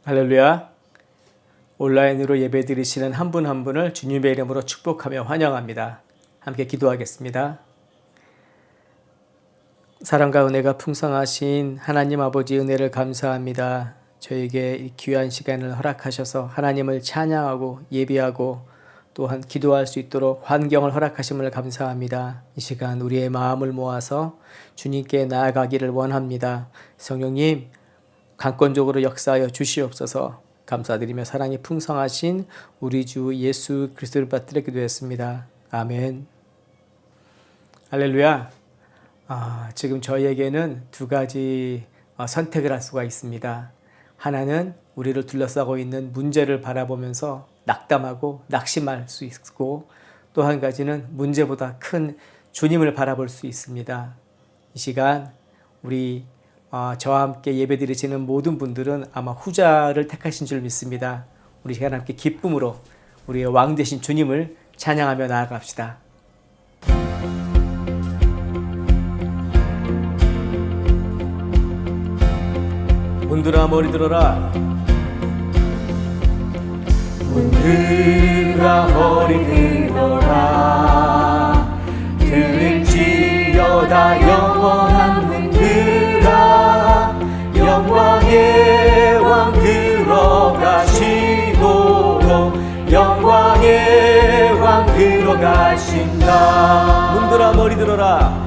할렐루야. 온라인으로 예배 드리시는 한 분 한 분을 주님의 이름으로 축복하며 환영합니다. 함께 기도하겠습니다. 사랑과 은혜가 풍성하신 하나님 아버지 은혜를 감사합니다. 저에게 이 귀한 시간을 허락하셔서 하나님을 찬양하고 예배하고 또한 기도할 수 있도록 환경을 허락하심을 감사합니다. 이 시간 우리의 마음을 모아서 주님께 나아가기를 원합니다. 성령님, 강권적으로 역사하여 주시옵소서. 감사드리며 사랑이 풍성하신 우리 주 예수 그리스도를 받들어 기도했습니다. 아멘. 할렐루야. 지금 저희에게는 두 가지 선택을 할 수가 있습니다. 하나는 우리를 둘러싸고 있는 문제를 바라보면서 낙담하고 낙심할 수 있고, 또 한 가지는 문제보다 큰 주님을 바라볼 수 있습니다. 이 시간 우리 저와 함께 예배드리시는 모든 분들은 아마 후자를 택하신 줄 믿습니다. 우리 시간 함께 기쁨으로 우리의 왕 되신 주님을 찬양하며 나아갑시다. 문들아 머리 들어라. 문들아 머리 들어라. 들릴지어다 영원한 문들아. 영광의 왕 들어가시도록 영광의 왕 들어가신다. 문들아 머리 들어라.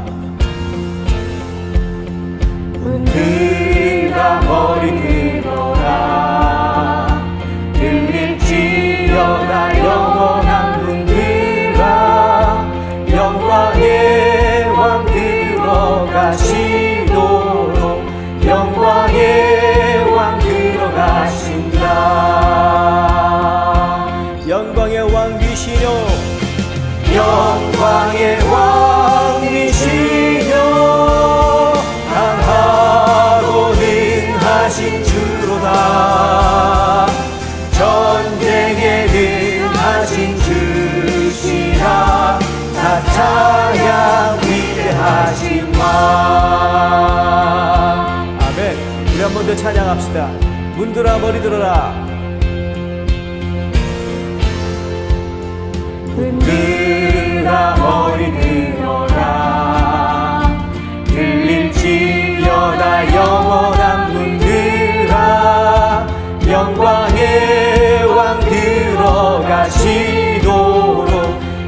문들아 머리 들어라. 들릴지어다 영원한 문들아. 영광의 왕 들어가시도록 영광의 왕 들어가신다. 영광의 왕 위시뇨. 영광의 왕 위시뇨. 강하고 능하신 주로다. 전쟁에 능하신 주시라. 다 찬양 위대하신 왕. 아멘. 우리 한 번 더 찬양합시다. 문들아 머리 들어라. 문들아 머리 들어라. 들릴지어다 영원한 문들아. 영광의 왕 들어가시도록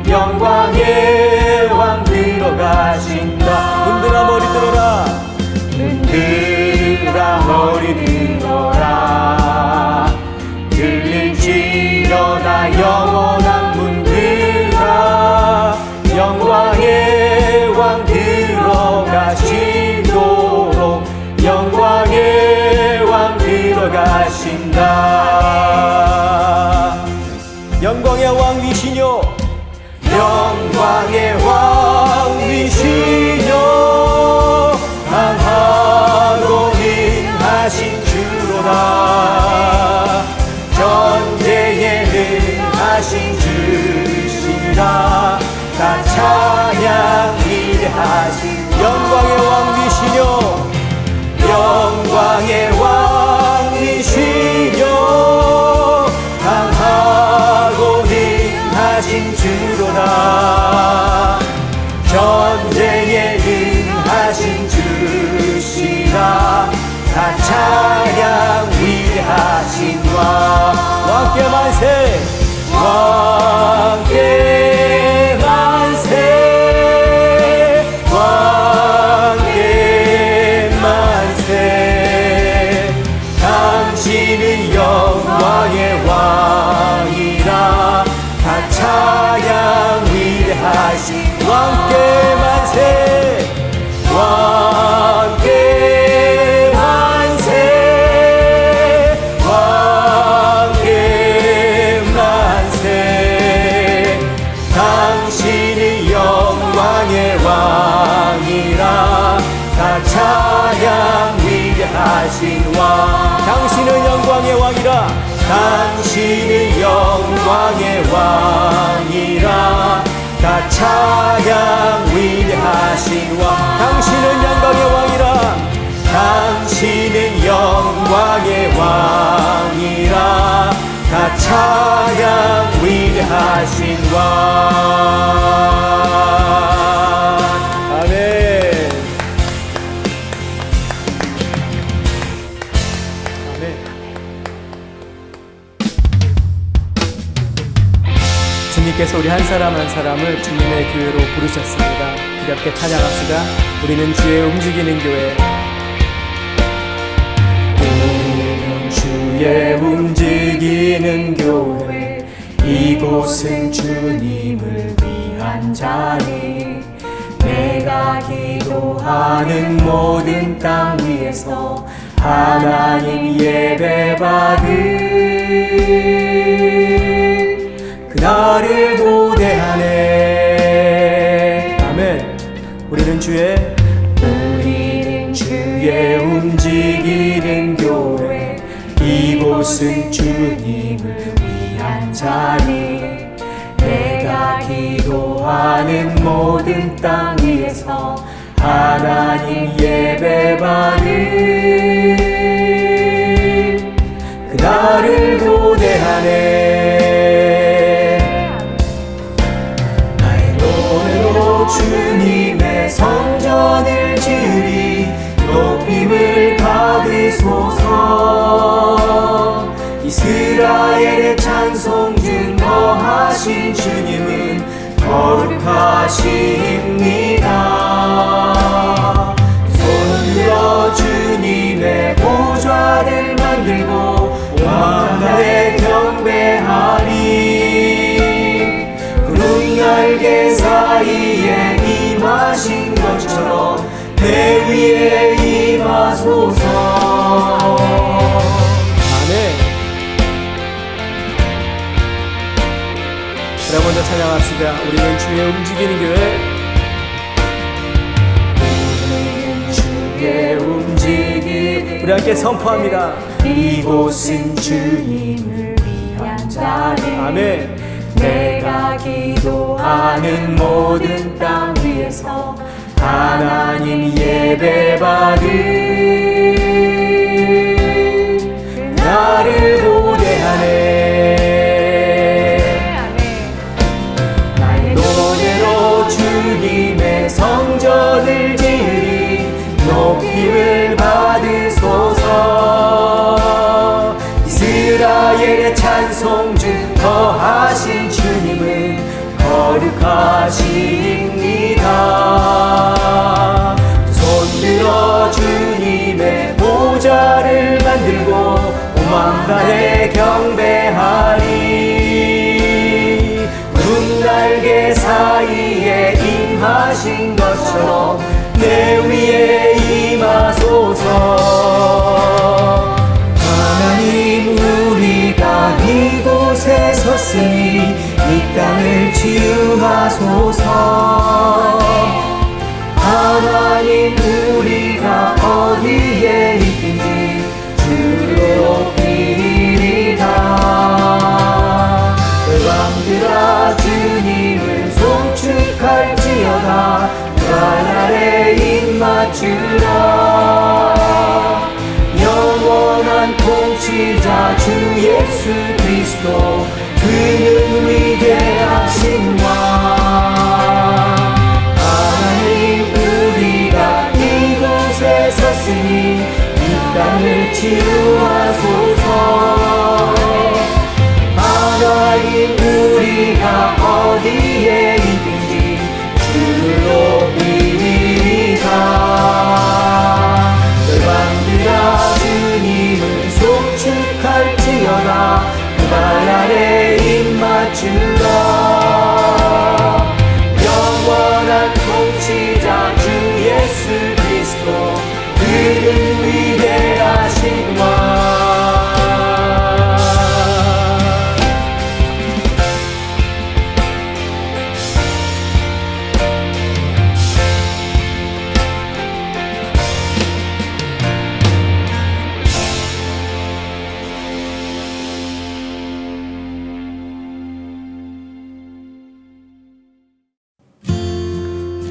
영광의 왕 들어가신다. 문들아 머리 들어라. 문들아 머리 들어라. 들릴지어다 영원한 문들아. 영광의 왕 들어가시도록 영광의 왕 들어가신다. 영광의 왕 위시뇨. 영광의 왕 위시뇨. 강하고 능하신 주로다. 전쟁에 능하신 주시라. 다 찬양 위대하신 영광의 왕 위시뇨. 영광의 왕 위시뇨. 강하고 능하신 주로다. 전쟁에 능하신 주시라. 다 찬양 위대하신 왕. 왕께 만세. 왕께 만세. 왕께 만세. 당신은 영광의 왕이라. 다 찬양 위대하신 왕께 만세. 왕께 만세. 왕께 만세. 당신은 영광의 왕이라. 다 찬양 위대하신 왕. 당신은 영광의 왕이라. 당신은 영광의 왕이라. 다 찬양 위대하신 왕. 당신은 영광의 왕이라. 당신은 영광의 왕이라. 위대하신 왕. 아멘. 아멘. 주님께서 우리 한 사람 한 사람을 주님의 교회로 부르셨습니다. 우리 함께 찬양합시다. 우리는 주의 움직이는 교회. 우리는 주의 움직이는 교회. 이곳은 주님을 위한 자리. 내가 기도하는 모든 땅 위에서 하나님 예배받을 그날을 고대하네. 아멘. 우리는 주의 움직이는 교회. 이곳은 주님을 위한 자리. 내가 기도하는 모든 땅 위에서 하나님 예배받을 그날을 고대하네. 나의 노래로 주님의 성전을 지으리. 높임을 받으소서. 이스라엘의 찬송 증거하신 주님은 거룩하십니다. 손들어 주님의 보좌를 만들고 왕의 경배하리. 구름 날개 사이에 임하신 것처럼 내 위에 임하소서. 아멘. 그럼 먼저 찬양합시다. 우리는 주의 움직이는 교회. 우리는 주의 움직이는. 우리 함께 선포합니다. 이곳은 주님을 위한 자리. 아멘. 내가 기도하는 모든 땅 위에서 하나님 예배받을 나를 고대하네. 나의 노래로 주님의 성전을 지으리. 높임을 받으소서. 이스라엘의 찬송 증거하신 주님은 거룩하십니다. 손들어 주님의 보좌를 만들고 오만가에 경배하리. 구름 날개 사이에 임하신 것처럼 내 위에 임하소서. 하나님 우리가 이곳에 섰으니 이 땅을 치유하소서. 하나님 우리가 어디에 있든지 주를 높이리이다. 열방들아 주님을 송축할지어다. 발 아래 입맞추라. 영원한 통치자 주 예수 그리스도. 그는 위대하신 왕. 하나님 우리가 이곳에 섰으니 이 땅을 치유하소서. 하나님 우리가 어디에 있든지 주를 높이리이다. 열방들아 주님을 송축할지어다. 발 아래 입맞추라. 영원한 통치자 주 예수 그리스도. 그는 위대하신 왕.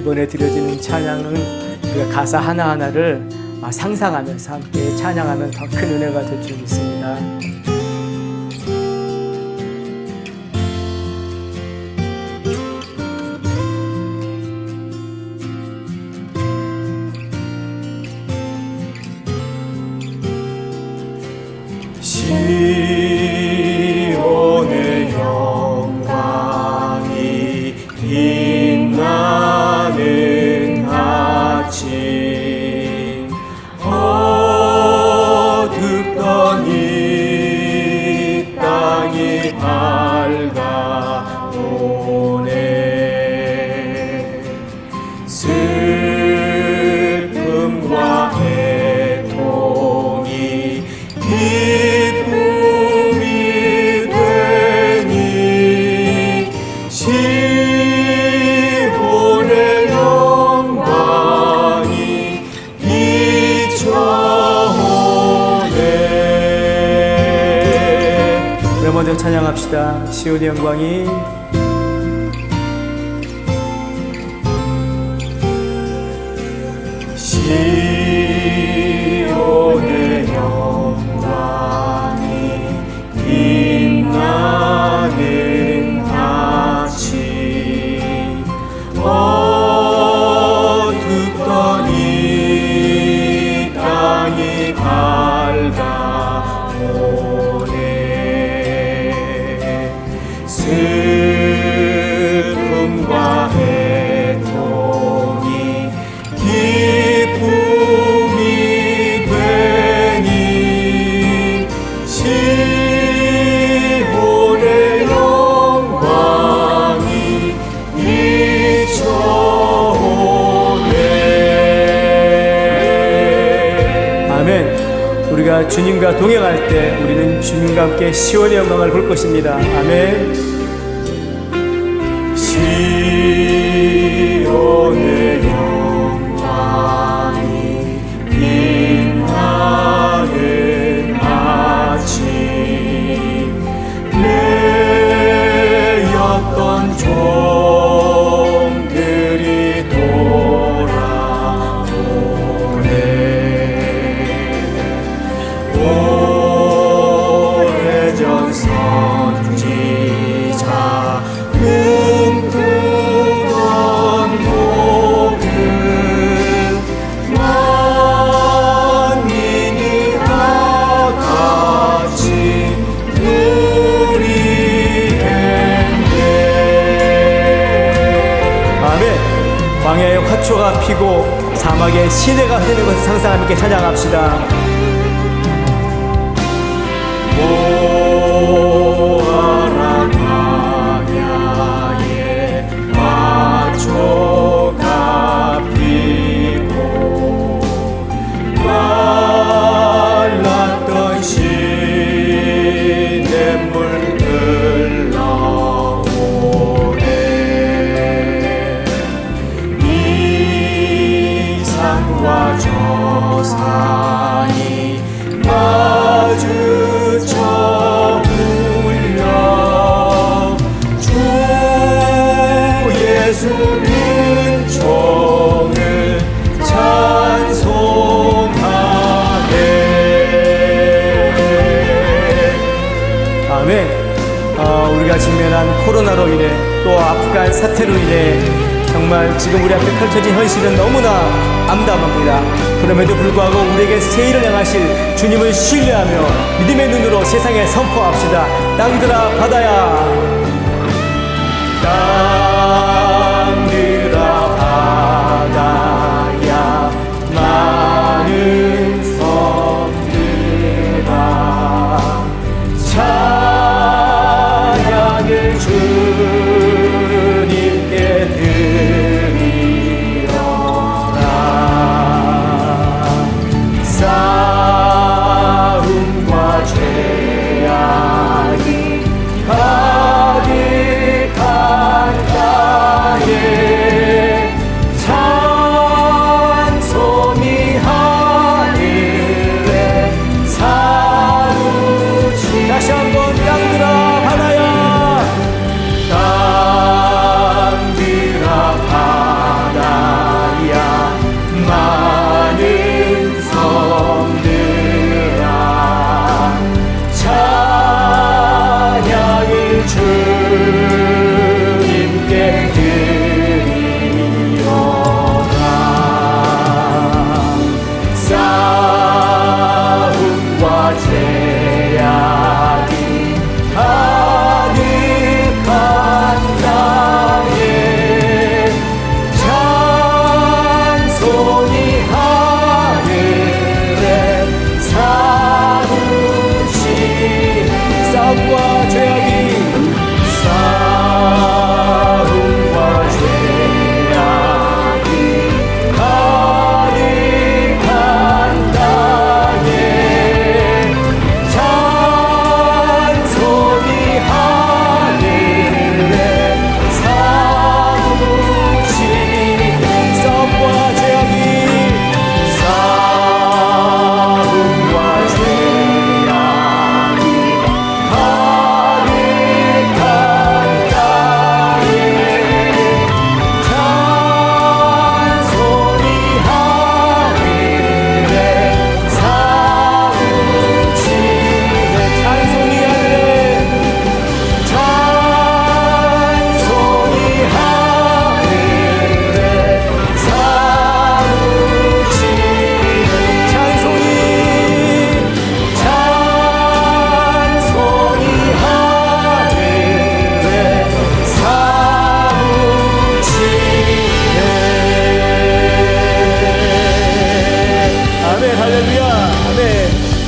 이번에 드려지는 찬양은 우리가 가사 하나하나를 상상하면서 함께 찬양하면 더 큰 은혜가 될 줄 믿습니다. 시온의 영광이 빛나는 아침 어둡던 이 땅이 밝아오네 슬픔과 애통이 기쁨이 되니 시온의 영광이 비춰오네. 우리 먼저 찬양합시다. 시온의 영광이 시온의 영광이 빛나는 아침 어둡던 이 땅이 밝아오네 슬픔과 애통이 기쁨이 되니 시온의 영광이 비춰오네. 아멘. 우리가 주님과 동행할 때 우리는 주님과 함께 시온의 영광을 볼 것입니다. 아멘. 시온의 영광이 빛나는 아침 매였던 종들이 돌아오네 오래전 선지자 꿈꾸던 목은 만민이 다같이 누리겠네. 아멘. 광야에 화초가 피고 사막에 시내가 흐르는 것을 상상하며 함께 찬양합시다. 보아라 광야에 화초가 피고 말랐던 시냇물 흘러오네 이산과 저산이 마주쳐 울려 주 예수 은총을 찬송하네. 아멘. 우리가 직면한 코로나로 인해 또 아프간 사태로 인해 정말 지금 우리 앞에 펼쳐진 현실은 너무나 암담합니다. 그럼에도 불구하고 우리에게 새 일을 행하실 주님을 신뢰하며 믿음의 눈으로 세상에 선포합시다. 땅들아 바다야, 땅들아 바다야 많은 섬들아 찬양을 주님께 드리어라 싸움과 죄악이 가득한 땅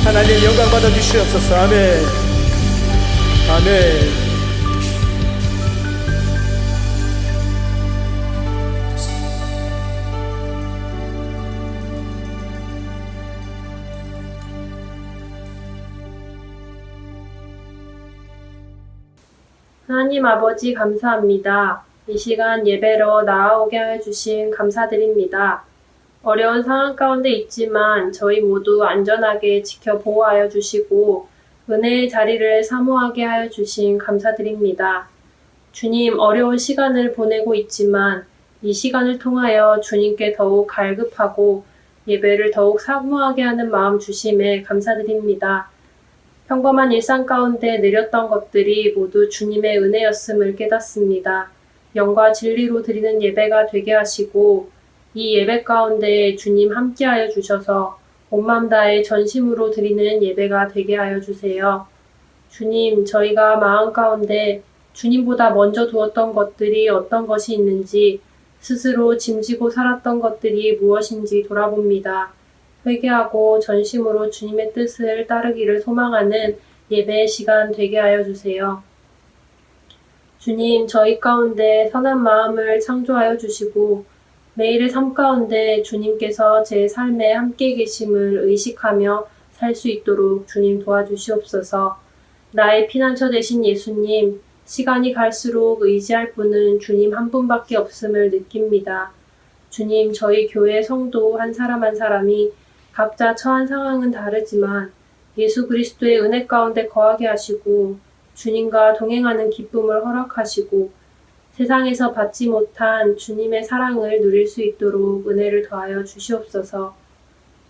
하나님 영광 받아 주시옵소서. 아멘. 아멘. 하나님 아버지 감사합니다. 이 시간 예배로 나아오게 하여 주신 감사드립니다. 어려운 상황 가운데 있지만 저희 모두 안전하게 지켜 보호하여 주시고 은혜의 자리를 사모하게 하여 주신 감사드립니다. 주님, 어려운 시간을 보내고 있지만 이 시간을 통하여 주님께 더욱 갈급하고 예배를 더욱 사모하게 하는 마음 주심에 감사드립니다. 평범한 일상 가운데 내렸던 것들이 모두 주님의 은혜였음을 깨닫습니다. 영과 진리로 드리는 예배가 되게 하시고 이 예배 가운데 주님 함께하여 주셔서 온 마음 다해 전심으로 드리는 예배가 되게 하여 주세요. 주님, 저희가 마음 가운데 주님보다 먼저 두었던 것들이 어떤 것이 있는지 스스로 짐지고 살았던 것들이 무엇인지 돌아봅니다. 회개하고 전심으로 주님의 뜻을 따르기를 소망하는 예배의 시간 되게 하여 주세요. 주님, 저희 가운데 선한 마음을 창조하여 주시고 매일의 삶 가운데 주님께서 제 삶에 함께 계심을 의식하며 살 수 있도록 주님 도와주시옵소서. 나의 피난처 되신 예수님, 시간이 갈수록 의지할 분은 주님 한 분밖에 없음을 느낍니다. 주님, 저희 교회 성도 한 사람 한 사람이 각자 처한 상황은 다르지만 예수 그리스도의 은혜 가운데 거하게 하시고 주님과 동행하는 기쁨을 허락하시고 세상에서 받지 못한 주님의 사랑을 누릴 수 있도록 은혜를 더하여 주시옵소서.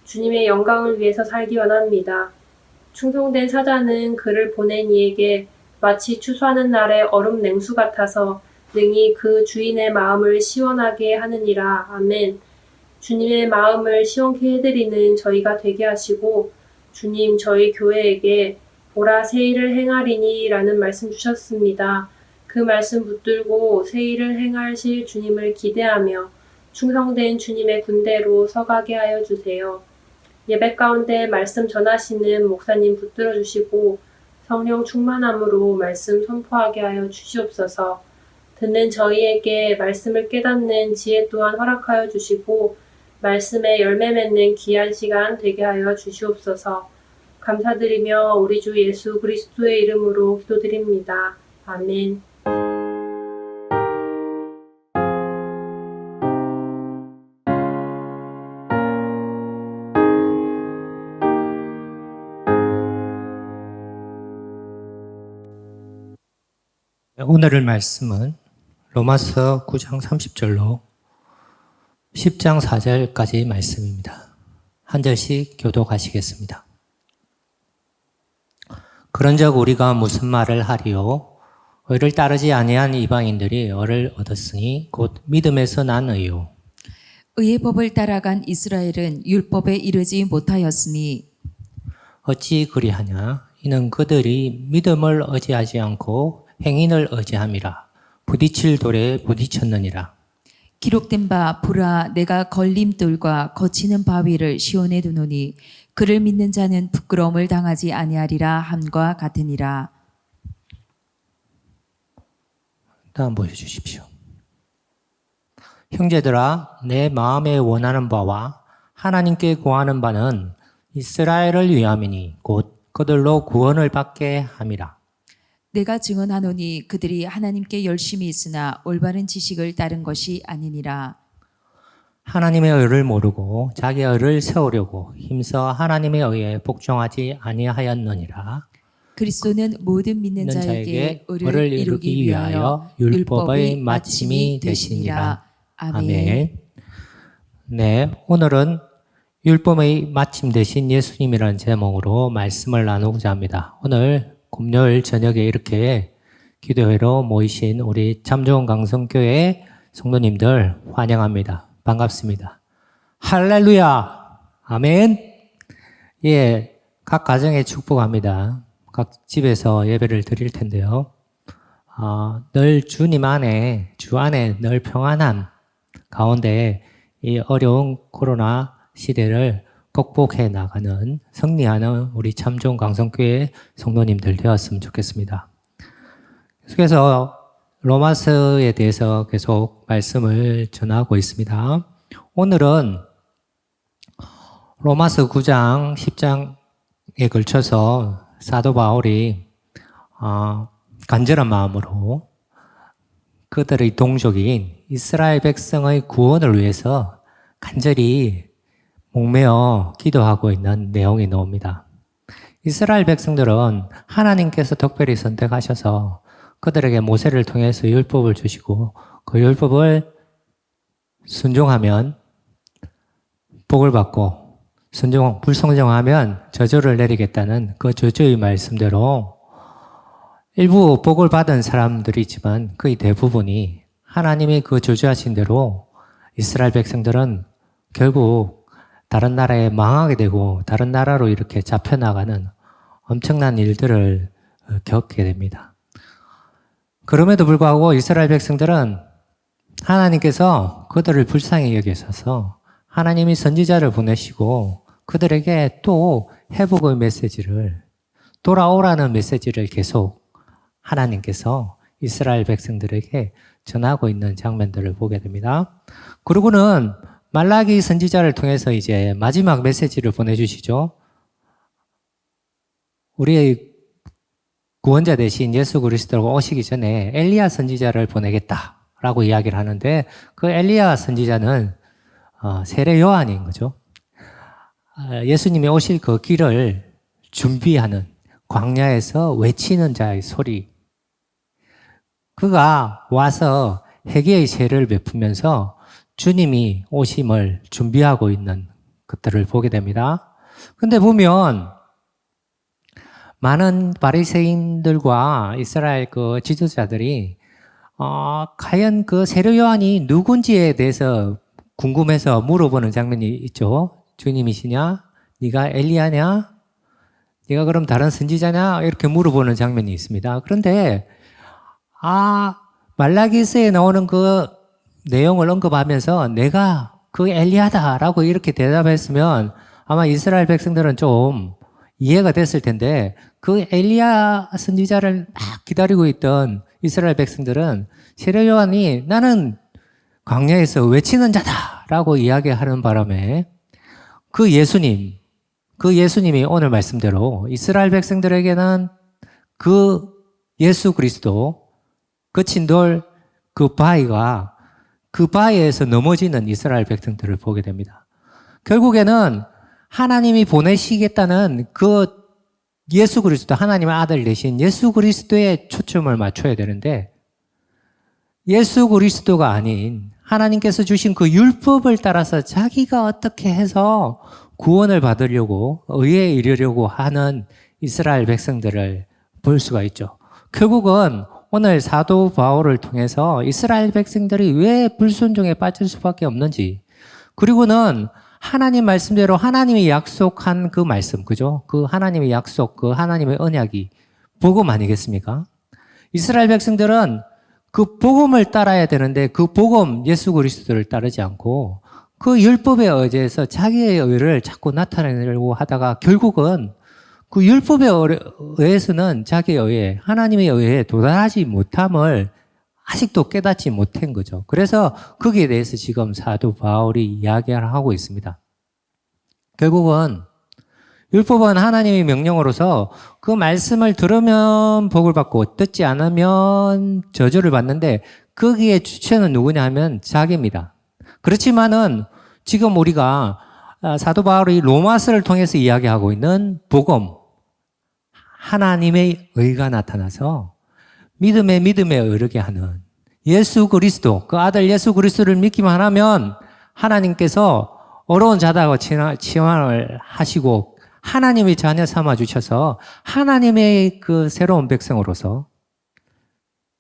주님의 영광을 위해서 살기 원합니다. 충성된 사자는 그를 보낸 이에게 마치 추수하는 날의 얼음 냉수 같아서 능히 그 주인의 마음을 시원하게 하느니라. 아멘. 주님의 마음을 시원케 해드리는 저희가 되게 하시고 주님, 저희 교회에게 보라 새 일을 행하리니 라는 말씀 주셨습니다. 그 말씀 붙들고 새 일을 행하실 주님을 기대하며 충성된 주님의 군대로 서가게 하여 주세요. 예배 가운데 말씀 전하시는 목사님 붙들어 주시고 성령 충만함으로 말씀 선포하게 하여 주시옵소서. 듣는 저희에게 말씀을 깨닫는 지혜 또한 허락하여 주시고 말씀에 열매 맺는 귀한 시간 되게 하여 주시옵소서. 감사드리며 우리 주 예수 그리스도의 이름으로 기도드립니다. 아멘. 오늘의 말씀은 로마서 9장 30절로 10장 4절까지 말씀입니다. 한 절씩 교독하시겠습니다. 그런즉 우리가 무슨 말을 하리요? 의를 따르지 아니한 이방인들이 의를 얻었으니 곧 믿음에서 난 의요. 의의 법을 따라간 이스라엘은 율법에 이르지 못하였으니 어찌 그리하냐? 이는 그들이 믿음을 의지하지 않고 행인을 의지함이라. 부딪힐 돌에 부딪혔느니라. 기록된 바 보라 내가 걸림돌과 거치는 바위를 시온에 두노니 그를 믿는 자는 부끄러움을 당하지 아니하리라 함과 같으니라. 다음 보여주십시오. 형제들아, 내 마음에 원하는 바와 하나님께 구하는 바는 이스라엘을 위함이니 곧 그들로 구원을 받게 함이라. 내가 증언하노니 그들이 하나님께 열심히 있으나 올바른 지식을 따른 것이 아니니라. 하나님의 의를 모르고 자기 의를 세우려고 힘써 하나님의 의에 복종하지 아니하였느니라. 그리스도는 모든 믿는 있는 자에게 의를 이루기 위하여 율법의 마침이 되시니라. 아멘. 네, 오늘은 율법의 마침 되신 예수님이라는 제목으로 말씀을 나누고자 합니다. 오늘 금요일 저녁에 이렇게 기도회로 모이신 우리 참 좋은 강성교회 성도님들 환영합니다. 반갑습니다. 할렐루야! 아멘! 예, 각 가정에 축복합니다. 각 집에서 예배를 드릴 텐데요. 늘 주님 안에, 주 안에 늘 평안함 가운데 이 어려운 코로나 시대를 극복해 나가는 승리하는 우리 참 좋은 강성교회 성도님들 되었으면 좋겠습니다. 계속해서 로마서에 대해서 계속 말씀을 전하고 있습니다. 오늘은 로마서 9장, 10장에 걸쳐서 사도 바울이 간절한 마음으로 그들의 동족인 이스라엘 백성의 구원을 위해서 간절히 목매어 기도하고 있는 내용이 나옵니다. 이스라엘 백성들은 하나님께서 특별히 선택하셔서 그들에게 모세를 통해서 율법을 주시고 그 율법을 순종하면 복을 받고 불순종하면 저주를 내리겠다는 그 저주의 말씀대로 일부 복을 받은 사람들이 있지만 거의 대부분이 하나님이 그 저주하신 대로 이스라엘 백성들은 결국 다른 나라에 망하게 되고 다른 나라로 이렇게 잡혀나가는 엄청난 일들을 겪게 됩니다. 그럼에도 불구하고 이스라엘 백성들은 하나님께서 그들을 불쌍히 여기셔서 하나님이 선지자를 보내시고 그들에게 또 회복의 메시지를 돌아오라는 메시지를 계속 하나님께서 이스라엘 백성들에게 전하고 있는 장면들을 보게 됩니다. 그리고는 말라기 선지자를 통해서 이제 마지막 메시지를 보내주시죠. 우리의 구원자 대신 예수 그리스도가 오시기 전에 엘리야 선지자를 보내겠다라고 이야기를 하는데 그 엘리야 선지자는 세례 요한인 거죠. 예수님이 오실 그 길을 준비하는 광야에서 외치는 자의 소리. 그가 와서 회개의 세를 베푸면서 주님이 오심을 준비하고 있는 것들을 보게 됩니다. 근데 보면 많은 바리새인들과 이스라엘 그 지도자들이 과연 그 세례 요한이 누군지에 대해서 궁금해서 물어보는 장면이 있죠. 주님이시냐? 네가 엘리야냐? 네가 그럼 다른 선지자냐? 이렇게 물어보는 장면이 있습니다. 그런데 말라기서에 나오는 그 내용을 언급하면서 내가 그 엘리야다라고 이렇게 대답했으면 아마 이스라엘 백성들은 좀 이해가 됐을 텐데 그 엘리야 선지자를 막 기다리고 있던 이스라엘 백성들은 세례 요한이 나는 광야에서 외치는 자다라고 이야기하는 바람에 그 예수님이 오늘 말씀대로 이스라엘 백성들에게는 그 예수 그리스도 거친 돌 그 바위가 그 바위에서 넘어지는 이스라엘 백성들을 보게 됩니다. 결국에는 하나님이 보내시겠다는 그 예수 그리스도 하나님의 아들 되신 예수 그리스도에 초점을 맞춰야 되는데 예수 그리스도가 아닌 하나님께서 주신 그 율법을 따라서 자기가 어떻게 해서 구원을 받으려고 의에 이르려고 하는 이스라엘 백성들을 볼 수가 있죠. 결국은 오늘 사도 바울을 통해서 이스라엘 백성들이 왜 불순종에 빠질 수밖에 없는지 그리고는 하나님 말씀대로 하나님이 약속한 그 말씀, 그죠? 그 하나님의 약속, 그 하나님의 언약이 복음 아니겠습니까? 이스라엘 백성들은 그 복음을 따라야 되는데 그 복음 예수 그리스도를 따르지 않고 그 율법에 의해서 자기의 의를 자꾸 나타내려고 하다가 결국은 그 율법에 의해서는 자기의 의에 하나님의 의에 도달하지 못함을 아직도 깨닫지 못한 거죠. 그래서 거기에 대해서 지금 사도 바울이 이야기를 하고 있습니다. 결국은 율법은 하나님의 명령으로서 그 말씀을 들으면 복을 받고 듣지 않으면 저주를 받는데 거기에 주체는 누구냐 하면 자기입니다. 그렇지만은 지금 우리가 사도 바울이 로마서를 통해서 이야기하고 있는 복음, 하나님의 의가 나타나서 믿음에 이르게 하는 예수 그리스도, 그 아들 예수 그리스도를 믿기만 하면 하나님께서 어려운 자다고 치환을 하시고 하나님의 자녀 삼아 주셔서 하나님의 그 새로운 백성으로서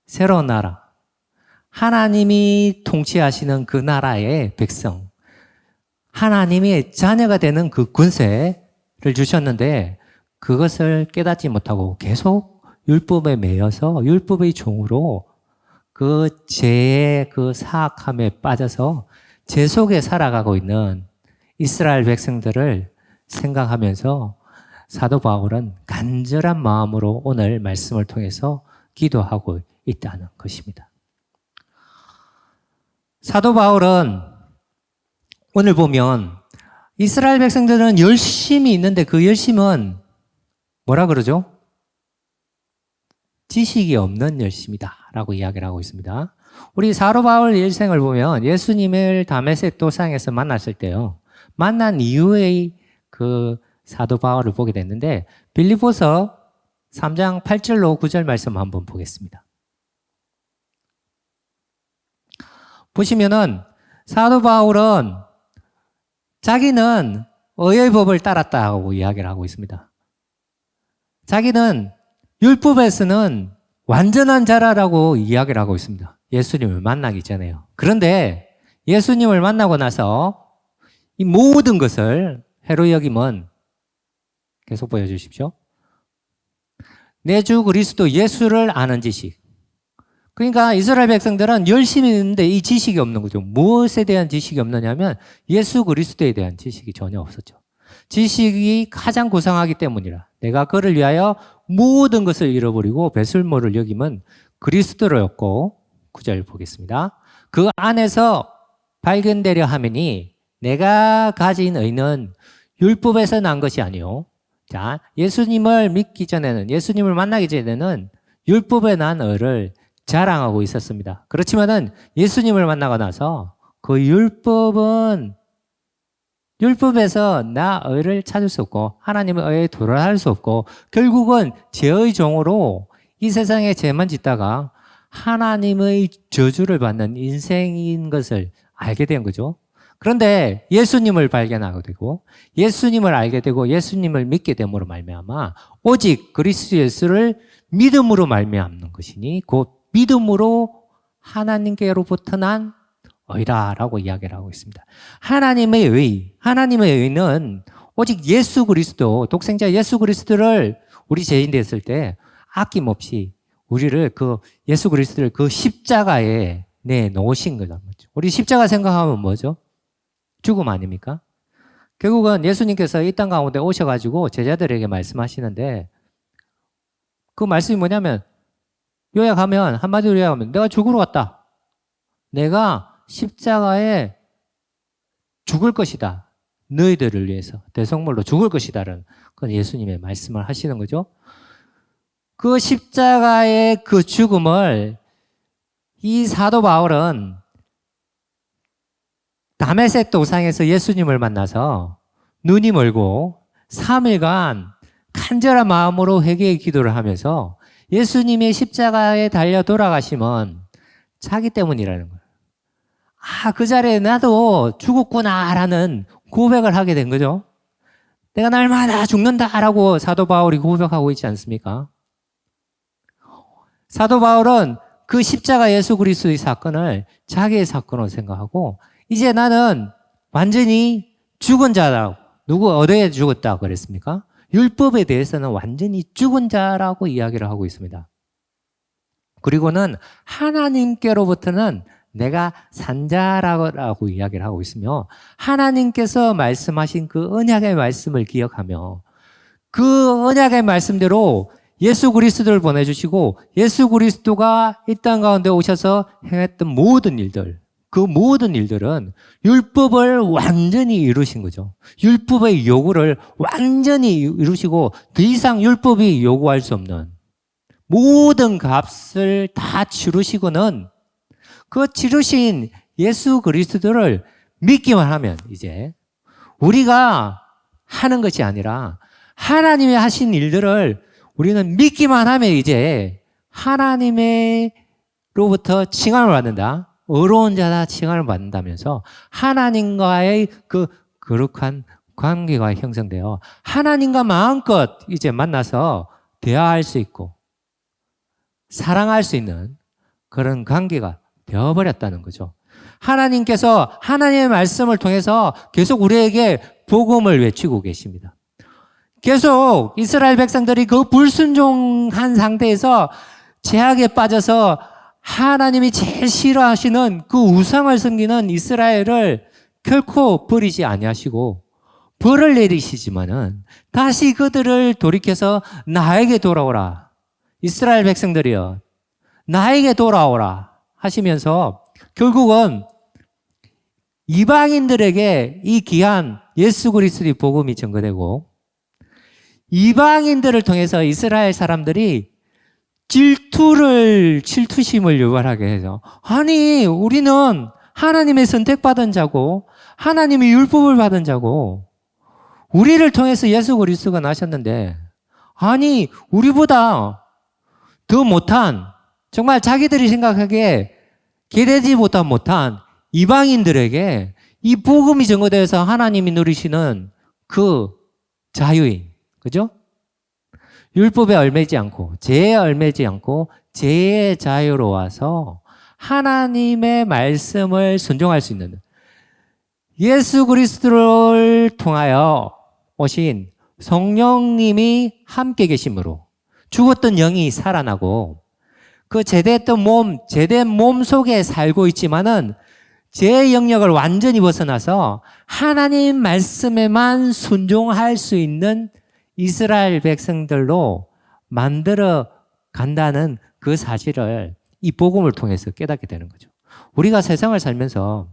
새로운 나라, 하나님이 통치하시는 그 나라의 백성, 하나님의 자녀가 되는 그 권세를 주셨는데 그것을 깨닫지 못하고 계속 율법에 매여서 율법의 종으로 그 죄의 그 사악함에 빠져서 죄 속에 살아가고 있는 이스라엘 백성들을 생각하면서 사도 바울은 간절한 마음으로 오늘 말씀을 통해서 기도하고 있다는 것입니다. 사도 바울은 오늘 보면 이스라엘 백성들은 열심히 있는데 그 열심은 뭐라 그러죠? 지식이 없는 열심이다 라고 이야기를 하고 있습니다. 우리 사도 바울 일생을 보면 예수님을 다메섹 도상에서 만났을 때요. 만난 이후의 그 사도 바울을 보게 됐는데 빌립보서 3장 8절로 9절 말씀 한번 보겠습니다. 보시면은 사도 바울은 자기는 의의 법을 따랐다고 이야기를 하고 있습니다. 자기는 율법에서는 완전한 자라라고 이야기를 하고 있습니다. 예수님을 만나기 전에요. 그런데 예수님을 만나고 나서 이 모든 것을 해로 여김은 계속 보여주십시오. 내 주 그리스도 예수를 아는 지식. 그러니까 이스라엘 백성들은 열심히 있는데 이 지식이 없는 거죠. 무엇에 대한 지식이 없느냐면 예수 그리스도에 대한 지식이 전혀 없었죠. 지식이 가장 고상하기 때문이라. 내가 그를 위하여 모든 것을 잃어버리고 배설물을 여김은 그리스도로였고 9절 보겠습니다. 그 안에서 발견되려 하매니 내가 가진 의는 율법에서 난 것이 아니요. 자, 예수님을 믿기 전에는, 예수님을 만나기 전에는 율법에 난 의를 자랑하고 있었습니다. 그렇지만은 예수님을 만나고 나서 그 율법에서 나 의를 찾을 수 없고 하나님의 의에 도달할 수 없고 결국은 죄의 종으로 이 세상에 죄만 짓다가 하나님의 저주를 받는 인생인 것을 알게 된 거죠. 그런데 예수님을 발견하게 되고 예수님을 알게 되고 예수님을 믿게 됨으로 말미암아 오직 그리스도 예수를 믿음으로 말미암는 것이니 곧 믿음으로 하나님께로부터 난 의라라고 이야기를 하고 있습니다. 하나님의 의는 오직 예수 그리스도, 독생자 예수 그리스도를 우리 죄인 됐을 때 아낌없이 우리를 예수 그리스도를 그 십자가에 내놓으신 거죠. 우리 십자가 생각하면 뭐죠? 죽음 아닙니까? 결국은 예수님께서 이 땅 가운데 오셔가지고 제자들에게 말씀하시는데 그 말씀이 뭐냐면 요약하면 한마디로 요약하면 내가 죽으러 왔다. 내가 십자가에 죽을 것이다. 너희들을 위해서 대성물로 죽을 것이다라는 그건 예수님의 말씀을 하시는 거죠. 그 십자가의 그 죽음을 이 사도 바울은 다메섹 도상에서 예수님을 만나서 눈이 멀고 3일간 간절한 마음으로 회개의 기도를 하면서 예수님의 십자가에 달려 돌아가심은 자기 때문이라는 거예요. 그 자리에 나도 죽었구나라는 고백을 하게 된 거죠. 내가 날마다 죽는다라고 사도 바울이 고백하고 있지 않습니까? 사도 바울은 그 십자가 예수 그리스도의 사건을 자기의 사건으로 생각하고 이제 나는 완전히 죽은 자라고. 누구 어디에 죽었다고 그랬습니까? 율법에 대해서는 완전히 죽은 자라고 이야기를 하고 있습니다. 그리고는 하나님께로부터는 내가 산 자라고 이야기를 하고 있으며 하나님께서 말씀하신 그 언약의 말씀을 기억하며 그 언약의 말씀대로 예수 그리스도를 보내주시고 예수 그리스도가 이 땅 가운데 오셔서 행했던 모든 일들 그 모든 일들은 율법을 완전히 이루신 거죠. 율법의 요구를 완전히 이루시고 더 이상 율법이 요구할 수 없는 모든 값을 다 치르시고는 그 치르신 예수 그리스도를 믿기만 하면 이제 우리가 하는 것이 아니라 하나님이 하신 일들을 우리는 믿기만 하면 이제 하나님으로부터 칭함을 받는다. 의로운 자다 칭함을 받는다면서 하나님과의 그 거룩한 관계가 형성되어 하나님과 마음껏 이제 만나서 대화할 수 있고 사랑할 수 있는 그런 관계가 되어버렸다는 거죠. 하나님께서 하나님의 말씀을 통해서 계속 우리에게 복음을 외치고 계십니다. 계속 이스라엘 백성들이 그 불순종한 상태에서 죄악에 빠져서 하나님이 제일 싫어하시는 그 우상을 섬기는 이스라엘을 결코 버리지 아니하시고 벌을 내리시지만은 다시 그들을 돌이켜서 나에게 돌아오라. 이스라엘 백성들이여, 나에게 돌아오라 하시면서 결국은 이방인들에게 이 귀한 예수 그리스도의 복음이 전거되고 이방인들을 통해서 이스라엘 사람들이 질투심을 유발하게 해서, 아니 우리는 하나님의 선택받은 자고 하나님의 율법을 받은 자고 우리를 통해서 예수 그리스도가 나셨는데, 아니 우리보다 더 못한, 정말 자기들이 생각하기에 기대지 못한 이방인들에게 이 복음이 전거되어서 하나님이 누리시는 그 자유인, 그죠? 율법에 얽매지 않고 죄에 얽매지 않고 죄의 자유로 와서 하나님의 말씀을 순종할 수 있는 예수 그리스도를 통하여 오신 성령님이 함께 계심으로 죽었던 영이 살아나고 그 제대했던 제된 몸 속에 살고 있지만은 죄의 영역을 완전히 벗어나서 하나님 말씀에만 순종할 수 있는 이스라엘 백성들로 만들어 간다는 그 사실을 이 복음을 통해서 깨닫게 되는 거죠. 우리가 세상을 살면서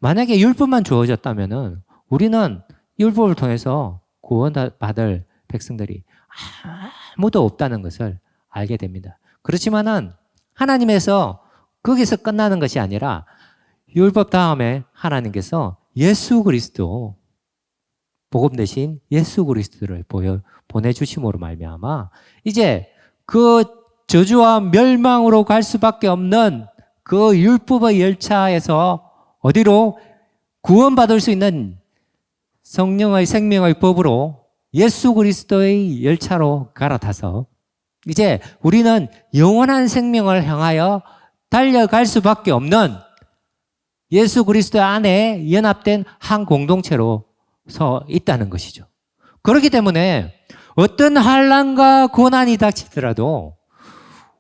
만약에 율법만 주어졌다면은 우리는 율법을 통해서 구원받을 백성들이 아무도 없다는 것을 알게 됩니다. 그렇지만은 하나님에서 거기서 끝나는 것이 아니라 율법 다음에 하나님께서 예수 그리스도, 복음 대신 예수 그리스도를 보내주심으로 말미암아 이제 그 저주와 멸망으로 갈 수밖에 없는 그 율법의 열차에서 어디로 구원받을 수 있는 성령의 생명의 법으로 예수 그리스도의 열차로 갈아타서 이제 우리는 영원한 생명을 향하여 달려갈 수밖에 없는 예수 그리스도 안에 연합된 한 공동체로 서 있다는 것이죠. 그렇기 때문에 어떤 환난과 고난이 닥치더라도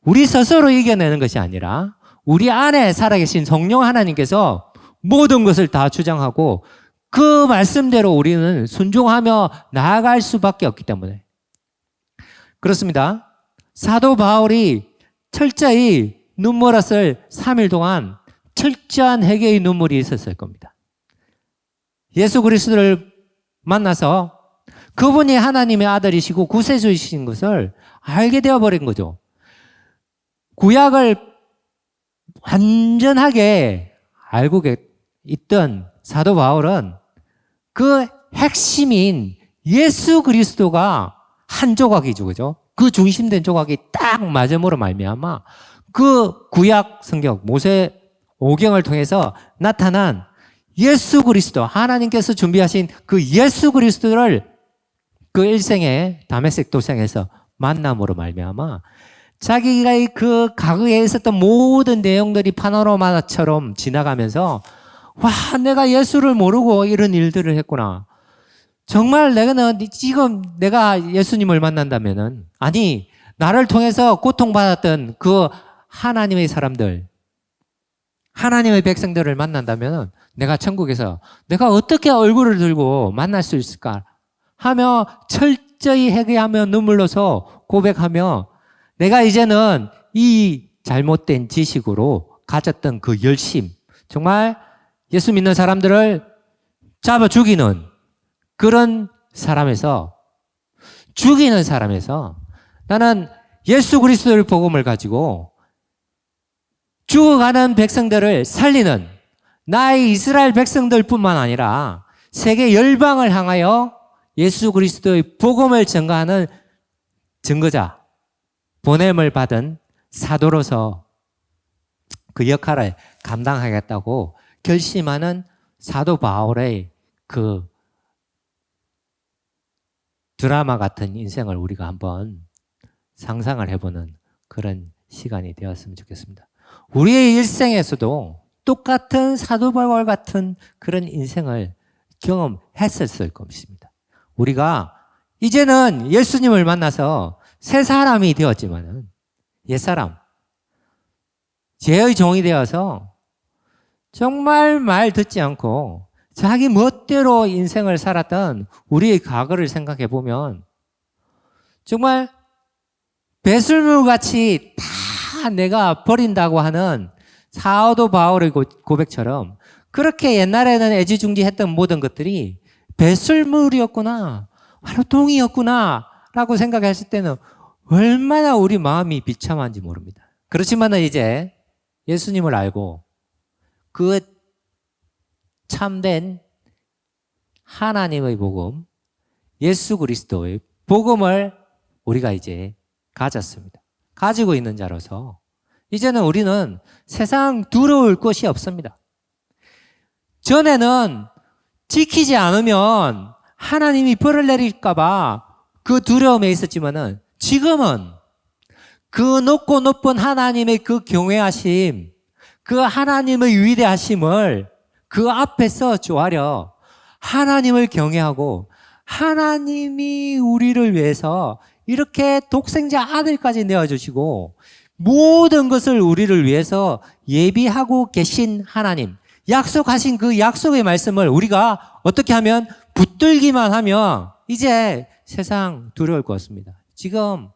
우리 스스로 이겨내는 것이 아니라 우리 안에 살아계신 성령 하나님께서 모든 것을 다 주장하고 그 말씀대로 우리는 순종하며 나아갈 수밖에 없기 때문에 그렇습니다. 사도 바울이 철저히 눈물었을 3일 동안 철저한 회개의 눈물이 있었을 겁니다. 예수 그리스도를 만나서 그분이 하나님의 아들이시고 구세주이신 것을 알게 되어버린 거죠. 구약을 완전하게 알고 있던 사도 바울은 그 핵심인 예수 그리스도가 한 조각이죠, 그죠? 그 중심된 조각이 딱 맞음으로 말미암아 그 구약 성경 모세 오경을 통해서 나타난 예수 그리스도, 하나님께서 준비하신 그 예수 그리스도를 그 일생의 다메섹 도상에서 만남으로 말미암아 자기가 그 과거에 있었던 모든 내용들이 파노라마처럼 지나가면서 와, 내가 예수를 모르고 이런 일들을 했구나. 정말 지금 내가 예수님을 만난다면은, 아니, 나를 통해서 고통받았던 그 하나님의 사람들, 하나님의 백성들을 만난다면 내가 천국에서 내가 어떻게 얼굴을 들고 만날 수 있을까 하며 철저히 회개하며 눈물로서 고백하며 내가 이제는 이 잘못된 지식으로 가졌던 그 열심, 정말 예수 믿는 사람들을 잡아 죽이는 그런 사람에서 나는 예수 그리스도의 복음을 가지고 죽어가는 백성들을 살리는 나의 이스라엘 백성들뿐만 아니라 세계 열방을 향하여 예수 그리스도의 복음을 전가하는 증거자, 보냄을 받은 사도로서 그 역할을 감당하겠다고 결심하는 사도 바울의 그 드라마 같은 인생을 우리가 한번 상상을 해보는 그런 시간이 되었으면 좋겠습니다. 우리의 일생에서도 똑같은 사도 바울 같은 그런 인생을 경험했었을 것입니다. 우리가 이제는 예수님을 만나서 새 사람이 되었지만은 옛사람, 죄의 종이 되어서 정말 말 듣지 않고 자기 멋대로 인생을 살았던 우리의 과거를 생각해 보면 정말 배설물같이 다 내가 버린다고 하는 사도 바울의 고백처럼 그렇게 옛날에는 애지중지했던 모든 것들이 배설물이었구나, 화로통이었구나 라고 생각했을 때는 얼마나 우리 마음이 비참한지 모릅니다. 그렇지만 이제 예수님을 알고 그 참된 하나님의 복음, 예수 그리스도의 복음을 우리가 이제 가졌습니다. 가지고 있는 자로서 이제는 우리는 세상 두려울 것이 없습니다. 전에는 지키지 않으면 하나님이 벌을 내릴까봐 그 두려움에 있었지만은 지금은 그 높고 높은 하나님의 그 경외하심, 그 하나님의 위대하심을 그 앞에서 조아려 하나님을 경외하고 하나님이 우리를 위해서 이렇게 독생자 아들까지 내어주시고 모든 것을 우리를 위해서 예비하고 계신 하나님, 약속하신 그 약속의 말씀을 우리가 어떻게 하면 붙들기만 하면 이제 세상 두려울 것 없습니다. 지금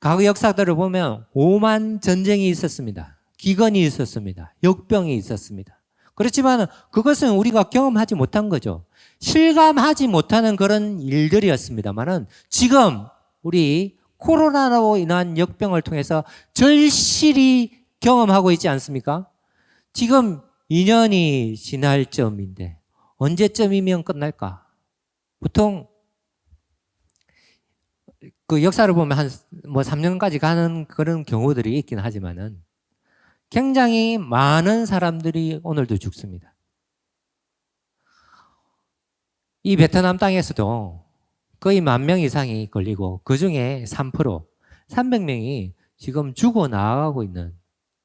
과거 역사들을 보면 오만 전쟁이 있었습니다. 기근이 있었습니다. 역병이 있었습니다. 그렇지만 그것은 우리가 경험하지 못한 거죠. 실감하지 못하는 그런 일들이었습니다만은 지금 우리 코로나로 인한 역병을 통해서 절실히 경험하고 있지 않습니까? 지금 2년이 지날 점인데 언제쯤이면 끝날까? 보통 그 역사를 보면 한 3년까지 가는 그런 경우들이 있긴 하지만은 굉장히 많은 사람들이 오늘도 죽습니다. 이 베트남 땅에서도 거의 10,000명 이상이 걸리고 그 중에 3%, 300명이 지금 죽어 나가고 있는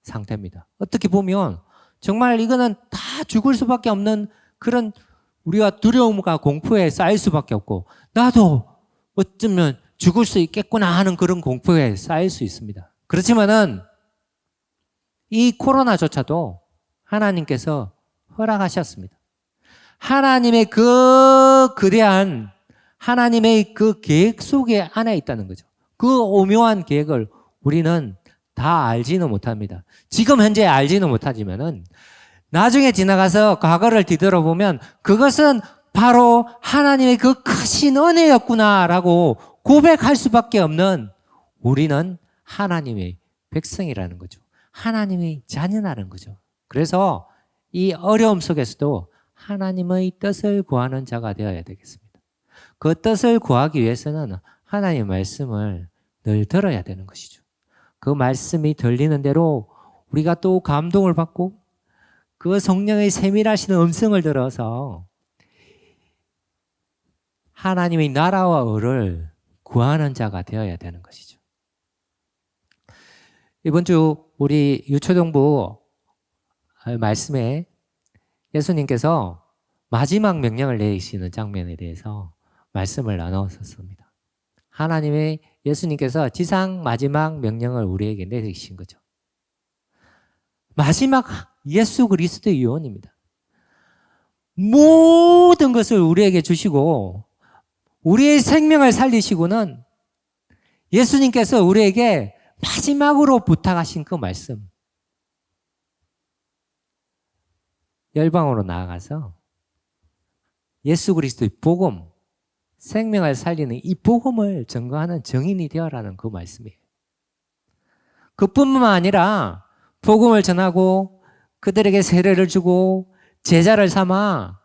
상태입니다. 어떻게 보면 정말 이거는 다 죽을 수밖에 없는 그런 우리가 두려움과 공포에 쌓일 수밖에 없고 나도 어쩌면 죽을 수 있겠구나 하는 그런 공포에 쌓일 수 있습니다. 그렇지만은 이 코로나조차도 하나님께서 허락하셨습니다. 하나님의 그 거대한 하나님의 그 계획 속에 안에 있다는 거죠. 그 오묘한 계획을 우리는 다 알지는 못합니다. 지금 현재 알지는 못하지만은 나중에 지나가서 과거를 뒤돌아보면 그것은 바로 하나님의 그 크신 은혜였구나라고 고백할 수밖에 없는 우리는 하나님의 백성이라는 거죠. 하나님의 자녀라는 거죠. 그래서 이 어려움 속에서도 하나님의 뜻을 구하는 자가 되어야 되겠습니다. 그 뜻을 구하기 위해서는 하나님의 말씀을 늘 들어야 되는 것이죠. 그 말씀이 들리는 대로 우리가 또 감동을 받고 그 성령의 세밀하신 음성을 들어서 하나님의 나라와 의를 구하는 자가 되어야 되는 것이죠. 이번 주 우리 유초동부 말씀에 예수님께서 마지막 명령을 내리시는 장면에 대해서 말씀을 나누었습니다. 하나님의 예수님께서 지상 마지막 명령을 우리에게 내리신 거죠. 마지막 예수 그리스도의 유언입니다. 모든 것을 우리에게 주시고 우리의 생명을 살리시고는 예수님께서 우리에게 마지막으로 부탁하신 그 말씀. 열방으로 나아가서 예수 그리스도의 복음, 생명을 살리는 이 복음을 증거하는 증인이 되어라는 그 말씀이에요. 그뿐만 아니라 복음을 전하고 그들에게 세례를 주고 제자를 삼아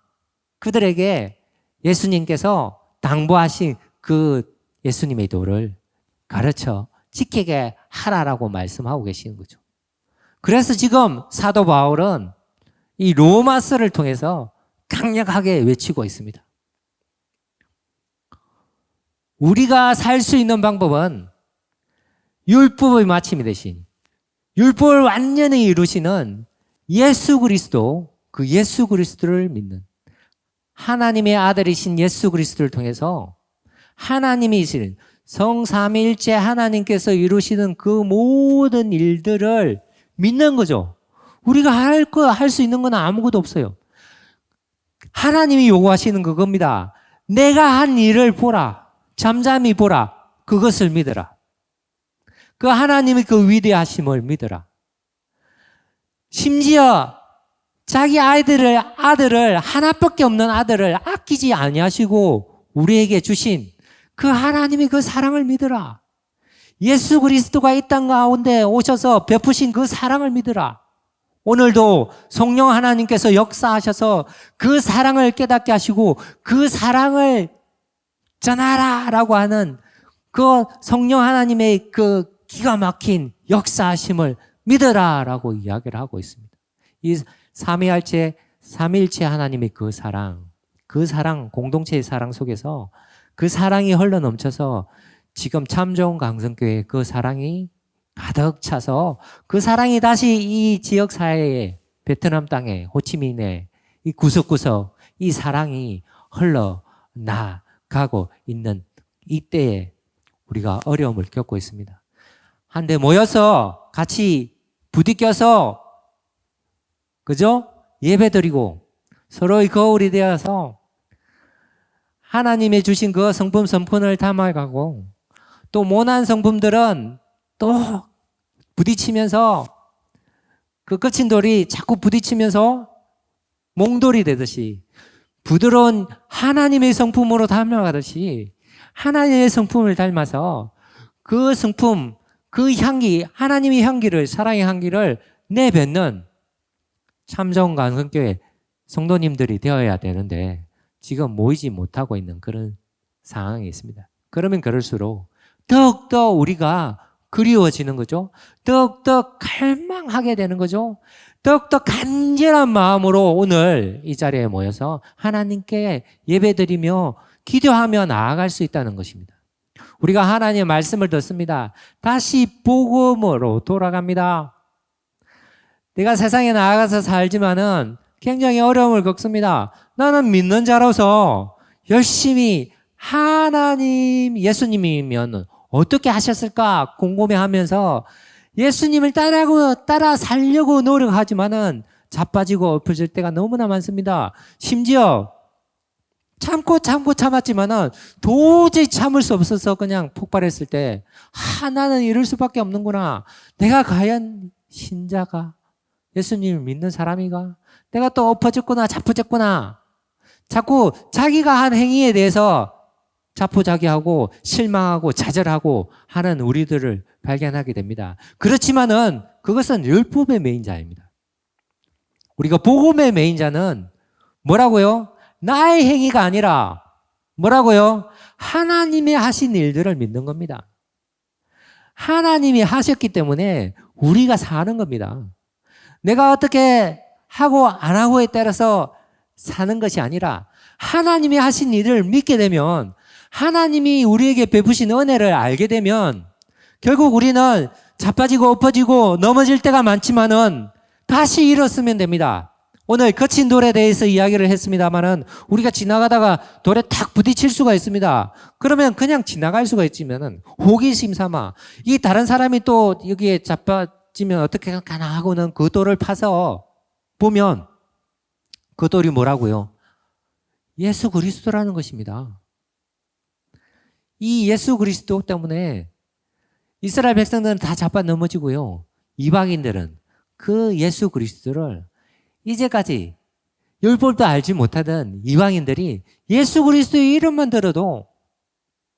그들에게 예수님께서 당부하신 그 예수님의 도를 가르쳐 지키게 하라라고 말씀하고 계시는 거죠. 그래서 지금 사도 바울은 이 로마서를 통해서 강력하게 외치고 있습니다. 우리가 살 수 있는 방법은 율법의 마침이 되신 율법을 완전히 이루시는 예수 그리스도, 그 예수 그리스도를 믿는 하나님의 아들이신 예수 그리스도를 통해서 하나님이 이시는 성삼위일체 하나님께서 이루시는 그 모든 일들을 믿는 거죠. 우리가 할 수 있는 건 아무것도 없어요. 하나님이 요구하시는 그겁니다. 내가 한 일을 보라. 잠잠히 보라. 그것을 믿어라. 그 하나님의 그 위대하심을 믿어라. 심지어 자기 아들을 하나밖에 없는 아들을 아끼지 아니하시고 우리에게 주신 그 하나님의 그 사랑을 믿어라. 예수 그리스도가 이 땅 가운데 오셔서 베푸신 그 사랑을 믿어라. 오늘도 성령 하나님께서 역사하셔서 그 사랑을 깨닫게 하시고 그 사랑을 전하라라고 하는 그 성령 하나님의 그 기가 막힌 역사하심을 믿어라라고 이야기를 하고 있습니다. 이 삼위일체 하나님의 그 사랑, 공동체의 사랑 속에서 그 사랑이 흘러 넘쳐서 지금 참 좋은 강성교회 그 사랑이 가득 차서 그 사랑이 다시 이 지역 사회에 베트남 땅에 호치민에 이 구석구석 이 사랑이 흘러 나가고 있는 이때에 우리가 어려움을 겪고 있습니다. 한데 모여서 같이 부딪혀서 그죠? 예배드리고 서로의 거울이 되어서 하나님의 주신 그 성품 선fun을 담아가고 또 모난 성품들은 또 부딪히면서 그 거친 돌이 자꾸 부딪히면서 몽돌이 되듯이 부드러운 하나님의 성품으로 닮아가듯이 하나님의 성품을 닮아서 그 성품, 그 향기, 하나님의 향기를, 사랑의 향기를 내뱉는 참 좋은 강성교회 성도님들이 되어야 되는데 지금 모이지 못하고 있는 그런 상황이 있습니다. 그러면 그럴수록 더욱더 우리가 그리워지는 거죠. 더욱더 갈망하게 되는 거죠. 더욱더 간절한 마음으로 오늘 이 자리에 모여서 하나님께 예배드리며 기도하며 나아갈 수 있다는 것입니다. 우리가 하나님의 말씀을 듣습니다. 다시 복음으로 돌아갑니다. 내가 세상에 나아가서 살지만은 굉장히 어려움을 겪습니다. 나는 믿는 자로서 열심히 하나님, 예수님이면 어떻게 하셨을까 궁금해하면서 예수님을 따라 살려고 노력하지만은 자빠지고 엎어질 때가 너무나 많습니다. 심지어 참고 참았지만은 도저히 참을 수 없어서 그냥 폭발했을 때 나는 이럴 수밖에 없는구나. 내가 과연 신자가 예수님을 믿는 사람이가? 내가 또 엎어졌구나, 자포졌구나. 자꾸 자기가 한 행위에 대해서 자포자기하고 실망하고 좌절하고 하는 우리들을 발견하게 됩니다. 그렇지만은 그것은 율법의 매인자입니다. 우리가 복음의 매인자는 뭐라고요? 나의 행위가 아니라 뭐라고요? 하나님이 하신 일들을 믿는 겁니다. 하나님이 하셨기 때문에 우리가 사는 겁니다. 내가 어떻게 하고 안 하고에 따라서 사는 것이 아니라 하나님이 하신 일을 믿게 되면 하나님이 우리에게 베푸신 은혜를 알게 되면 결국 우리는 자빠지고 엎어지고 넘어질 때가 많지만은 다시 일어서면 됩니다. 오늘 거친 돌에 대해서 이야기를 했습니다만은 우리가 지나가다가 돌에 탁 부딪힐 수가 있습니다. 그러면 그냥 지나갈 수가 있지만은 호기심 삼아 이 다른 사람이 또 여기에 자빠지면 어떻게 하나 하고는 그 돌을 파서 보면 그 돌이 뭐라고요? 예수 그리스도라는 것입니다. 이 예수 그리스도 때문에 이스라엘 백성들은 다 자빠 넘어지고요. 이방인들은 그 예수 그리스도를 이제까지 율법도 알지 못하던 이방인들이 예수 그리스도의 이름만 들어도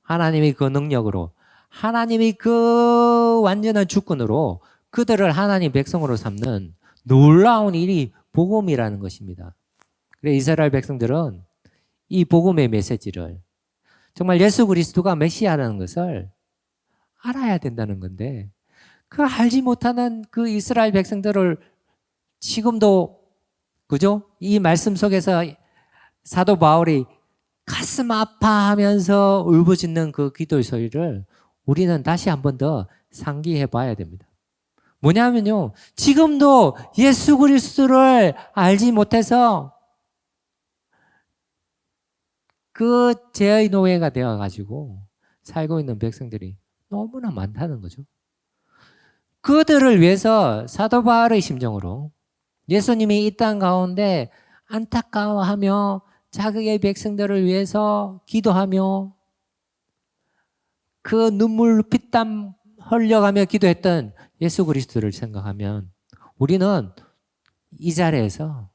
하나님의 그 능력으로 하나님의 그 완전한 주권으로 그들을 하나님 백성으로 삼는 놀라운 일이 복음이라는 것입니다. 그래서 이스라엘 백성들은 이 복음의 메시지를 정말 예수 그리스도가 메시아라는 것을 알아야 된다는 건데 그 알지 못하는 그 이스라엘 백성들을 지금도 그죠? 이 말씀 속에서 사도 바울이 가슴 아파하면서 울부짖는 그 기도의 소리를 우리는 다시 한 번 더 상기해 봐야 됩니다. 뭐냐면요. 지금도 예수 그리스도를 알지 못해서 그 죄의 노예가 되어가지고 살고 있는 백성들이 너무나 많다는 거죠. 그들을 위해서 사도 바울의 심정으로 예수님이 이 땅 가운데 안타까워하며 자기의 백성들을 위해서 기도하며 그 눈물 피땀 흘려가며 기도했던 예수 그리스도를 생각하면 우리는 이 자리에서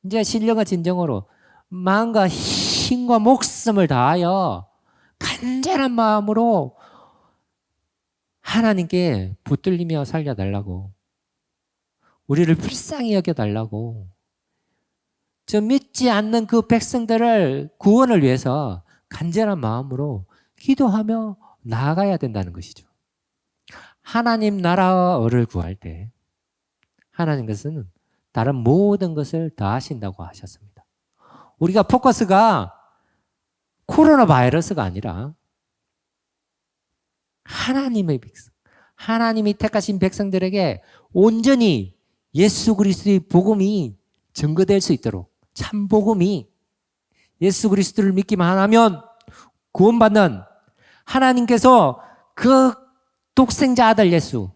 이제 신령과 진정으로 마음과 힘과 목숨을 다하여 간절한 마음으로 하나님께 붙들리며 살려달라고, 우리를 불쌍히 여겨달라고, 저 믿지 않는 그 백성들을 구원을 위해서 간절한 마음으로 기도하며 나아가야 된다는 것이죠. 하나님 나라를 구할 때 하나님께서는 다른 모든 것을 다 하신다고 하셨습니다. 우리가 포커스가 코로나 바이러스가 아니라 하나님의 백성, 하나님이 택하신 백성들에게 온전히 예수 그리스도의 복음이 증거될 수 있도록, 참 복음이, 예수 그리스도를 믿기만 하면 구원받는, 하나님께서 그 독생자 아들 예수,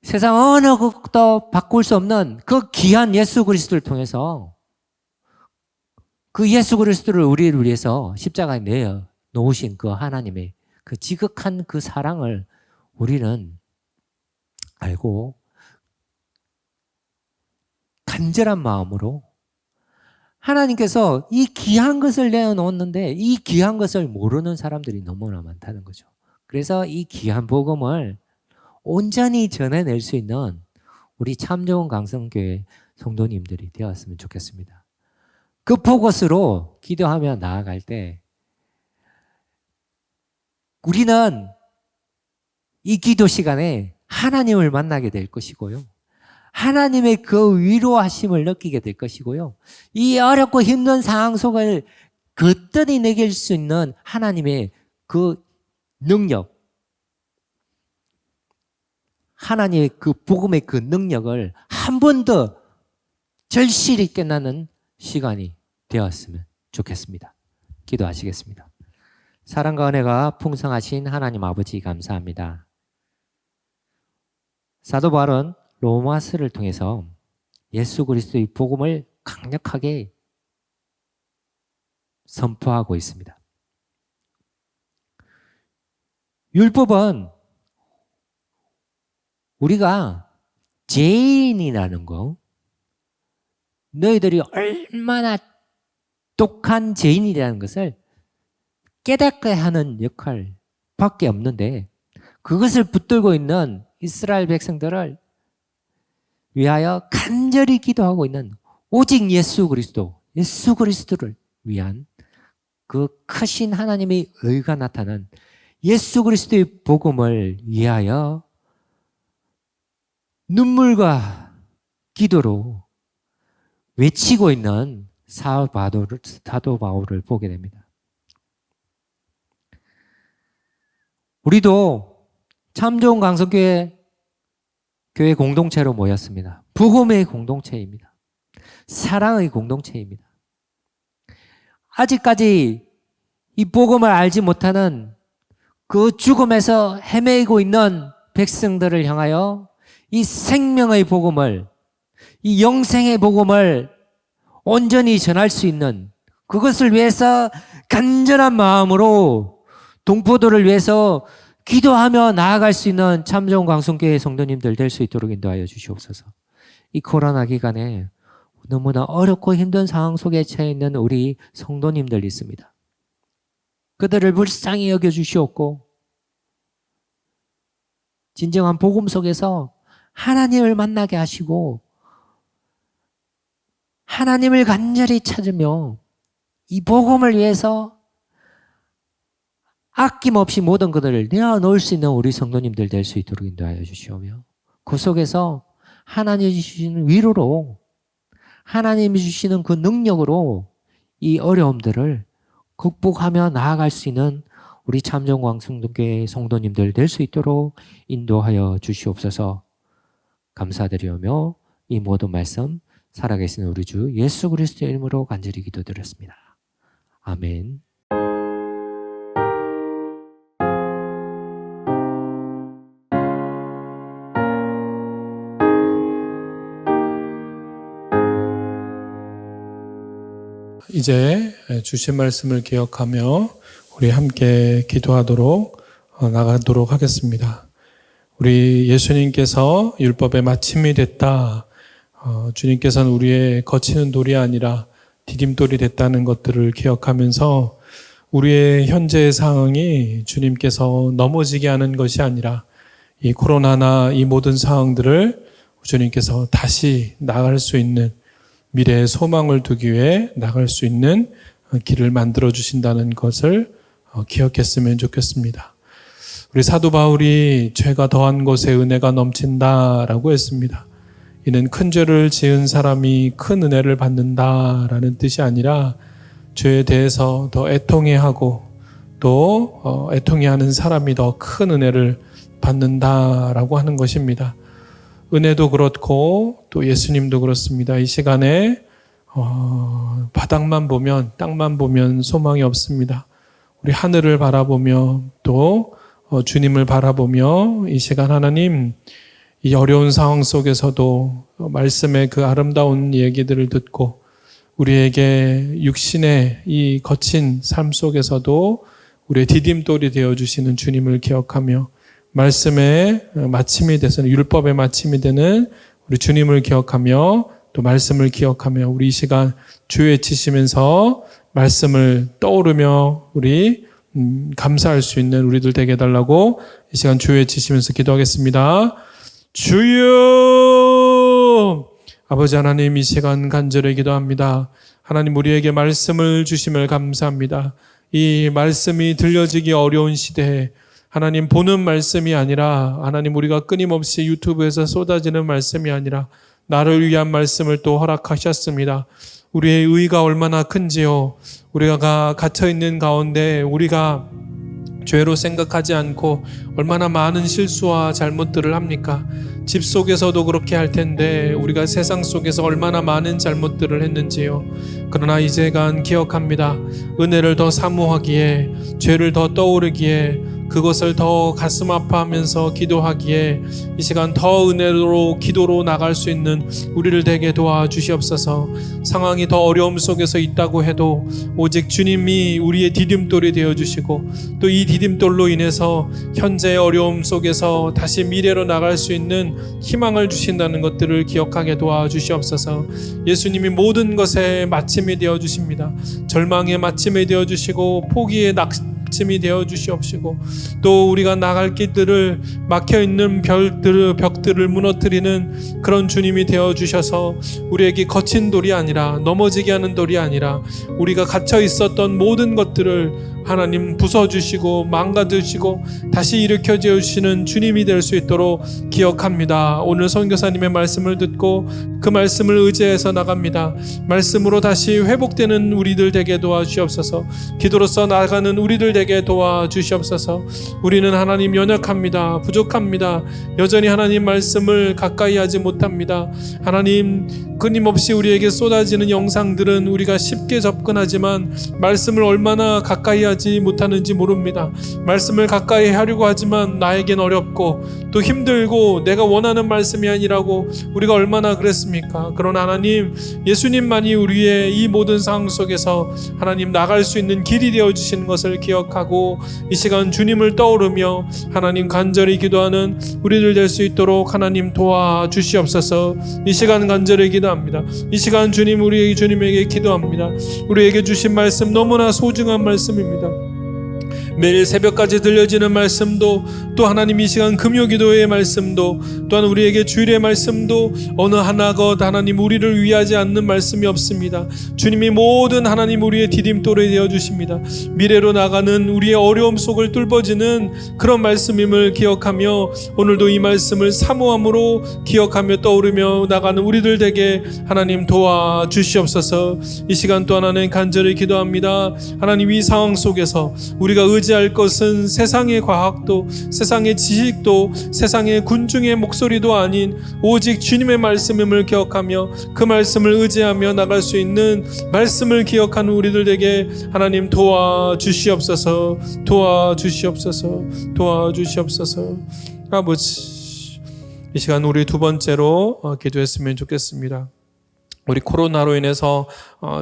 세상 어느 것도 바꿀 수 없는 그 귀한 예수 그리스도를 통해서 그 예수 그리스도를 우리를 위해서 십자가에 내어 놓으신 그 하나님의 그 지극한 그 사랑을 우리는 알고 간절한 마음으로, 하나님께서 이 귀한 것을 내어놓았는데 이 귀한 것을 모르는 사람들이 너무나 많다는 거죠. 그래서 이 귀한 복음을 온전히 전해낼 수 있는 우리 참 좋은 강성교회 성도님들이 되었으면 좋겠습니다. 그 포커스로 기도하며 나아갈 때 우리는 이 기도 시간에 하나님을 만나게 될 것이고요. 하나님의 그 위로하심을 느끼게 될 것이고요. 이 어렵고 힘든 상황 속을 거뜬히 내길 수 있는 하나님의 그 능력, 하나님의 그 복음의 그 능력을 한 번 더 절실히 깨닫는 시간이 되었으면 좋겠습니다. 기도하시겠습니다. 사랑과 은혜가 풍성하신 하나님 아버지 감사합니다. 사도 바울은 로마서를 통해서 예수 그리스도의 복음을 강력하게 선포하고 있습니다. 율법은 우리가 죄인이라는 거, 너희들이 얼마나 독한 죄인이라는 것을 깨닫게 하는 역할밖에 없는데, 그것을 붙들고 있는 이스라엘 백성들을 위하여 간절히 기도하고 있는 오직 예수 그리스도를 위한 그 크신 하나님의 의가 나타난 예수 그리스도의 복음을 위하여 눈물과 기도로 외치고 있는 사도 바울을 보게 됩니다. 우리도 참 좋은 강성교회 공동체로 모였습니다. 복음의 공동체입니다. 사랑의 공동체입니다. 아직까지 이 복음을 알지 못하는 그 죽음에서 헤매고 있는 백성들을 향하여 이 생명의 복음을, 이 영생의 복음을 온전히 전할 수 있는, 그것을 위해서 간절한 마음으로 동포도를 위해서 기도하며 나아갈 수 있는 참 좋은 강성교회 성도님들 될 수 있도록 인도하여 주시옵소서. 이 코로나 기간에 너무나 어렵고 힘든 상황 속에 처해 있는 우리 성도님들 있습니다. 그들을 불쌍히 여겨주시옵고 진정한 복음 속에서 하나님을 만나게 하시고 하나님을 간절히 찾으며 이 복음을 위해서 아낌없이 모든 것들을 내어놓을 수 있는 우리 성도님들 될 수 있도록 인도하여 주시오며, 그 속에서 하나님이 주시는 위로로, 하나님이 주시는 그 능력으로 이 어려움들을 극복하며 나아갈 수 있는 우리 참정광 성도교회 성도님들 될 수 있도록 인도하여 주시옵소서. 감사드리오며 이 모든 말씀 살아계신 우리 주 예수 그리스도의 이름으로 간절히 기도드렸습니다. 아멘. 이제 주신 말씀을 기억하며 우리 함께 기도하도록 나가도록 하겠습니다. 우리 예수님께서 율법의 마침이 됐다. 주님께서는 우리의 거치는 돌이 아니라 디딤돌이 됐다는 것들을 기억하면서 우리의 현재의 상황이 주님께서 넘어지게 하는 것이 아니라 이 코로나나 이 모든 상황들을 주님께서 다시 나갈 수 있는 미래의 소망을 두기 위해 나갈 수 있는 길을 만들어 주신다는 것을 기억했으면 좋겠습니다. 우리 사도 바울이 죄가 더한 곳에 은혜가 넘친다라고 했습니다. 이는 큰 죄를 지은 사람이 큰 은혜를 받는다라는 뜻이 아니라 죄에 대해서 더 애통해하고 또 애통해하는 사람이 더 큰 은혜를 받는다라고 하는 것입니다. 은혜도 그렇고 또 예수님도 그렇습니다. 이 시간에 바닥만 보면, 땅만 보면 소망이 없습니다. 우리 하늘을 바라보며 또 주님을 바라보며 이 시간 하나님, 이 어려운 상황 속에서도 말씀의 그 아름다운 얘기들을 듣고 우리에게 육신의 이 거친 삶 속에서도 우리의 디딤돌이 되어주시는 주님을 기억하며 말씀의 마침이 되는, 율법의 마침이 되는 우리 주님을 기억하며 또 말씀을 기억하며 우리 이 시간 주 외치시면서 말씀을 떠오르며 우리 감사할 수 있는 우리들 되게 해달라고 이 시간 주 외치시면서 기도하겠습니다. 주여! 아버지 하나님, 이 시간 간절히 기도합니다. 하나님, 우리에게 말씀을 주심을 감사합니다. 이 말씀이 들려지기 어려운 시대에 하나님, 보는 말씀이 아니라 하나님, 우리가 끊임없이 유튜브에서 쏟아지는 말씀이 아니라 나를 위한 말씀을 또 허락하셨습니다. 우리의 의가 얼마나 큰지요. 우리가 갇혀있는 가운데 우리가 죄로 생각하지 않고 얼마나 많은 실수와 잘못들을 합니까? 집 속에서도 그렇게 할 텐데 우리가 세상 속에서 얼마나 많은 잘못들을 했는지요. 그러나 이 시간 기억합니다. 은혜를 더 사모하기에, 죄를 더 떠오르기에, 그것을 더 가슴 아파하면서 기도하기에 이 시간 더 은혜로 기도로 나갈 수 있는 우리를 되게 도와주시옵소서. 상황이 더 어려움 속에서 있다고 해도 오직 주님이 우리의 디딤돌이 되어주시고 또 이 디딤돌로 인해서 현재의 어려움 속에서 다시 미래로 나갈 수 있는 희망을 주신다는 것들을 기억하게 도와주시옵소서. 예수님이 모든 것에 마침이 되어주십니다. 절망의 마침이 되어주시고 포기의 마침이 되어주시옵시고 또 우리가 나갈 길들을 막혀있는 벽들을 무너뜨리는 그런 주님이 되어주셔서 우리에게 거친 돌이 아니라, 넘어지게 하는 돌이 아니라 우리가 갇혀 있었던 모든 것들을 하나님 부숴주시고 망가뜨시고 다시 일으켜 주시는 주님이 될 수 있도록 기억합니다. 오늘 선교사님의 말씀을 듣고 그 말씀을 의지해서 나갑니다. 말씀으로 다시 회복되는 우리들 되게 도와주시옵소서. 기도로서 나아가는 우리들 되게 도와주시옵소서. 우리는 하나님 연약합니다. 부족합니다. 여전히 하나님 말씀을 가까이 하지 못합니다. 하나님, 끊임없이 우리에게 쏟아지는 영상들은 우리가 쉽게 접근하지만 말씀을 얼마나 가까이 하지 못하는지 모릅니다. 말씀을 가까이 하려고 하지만 나에겐 어렵고 또 힘들고 내가 원하는 말씀이 아니라고 우리가 얼마나 그랬습니까? 그러나 하나님, 예수님만이 우리의 이 모든 상황 속에서 하나님 나갈 수 있는 길이 되어주시는 것을 기억하고 이 시간 주님을 떠오르며 하나님 간절히 기도하는 우리들 될 수 있도록 하나님 도와주시옵소서. 이 시간 간절히 기도합니다. 이 시간 주님, 주님에게 기도합니다. 우리에게 주신 말씀 너무나 소중한 말씀입니다. 매일 새벽까지 들려지는 말씀도, 또 하나님 이 시간 금요기도의 말씀도, 또한 우리에게 주일의 말씀도 어느 하나것 하나님 우리를 위하지 않는 말씀이 없습니다. 주님이 모든 하나님 우리의 디딤돌이 되어주십니다. 미래로 나가는 우리의 어려움 속을 뚫어지는 그런 말씀임을 기억하며 오늘도 이 말씀을 사모함으로 기억하며 떠오르며 나가는 우리들 되게 하나님 도와주시옵소서. 이 시간 또한 하나님 간절히 기도합니다. 하나님, 이 상황 속에서 우리가 의지할 것은 세상의 과학도, 세상의 지식도, 세상의 군중의 목소리도 아닌 오직 주님의 말씀임을 기억하며 그 말씀을 의지하며 나갈 수 있는 말씀을 기억하는 우리들 되게 하나님 도와주시옵소서. 도와주시옵소서. 도와주시옵소서. 아버지, 이 시간 우리 두 번째로 기도했으면 좋겠습니다. 우리 코로나로 인해서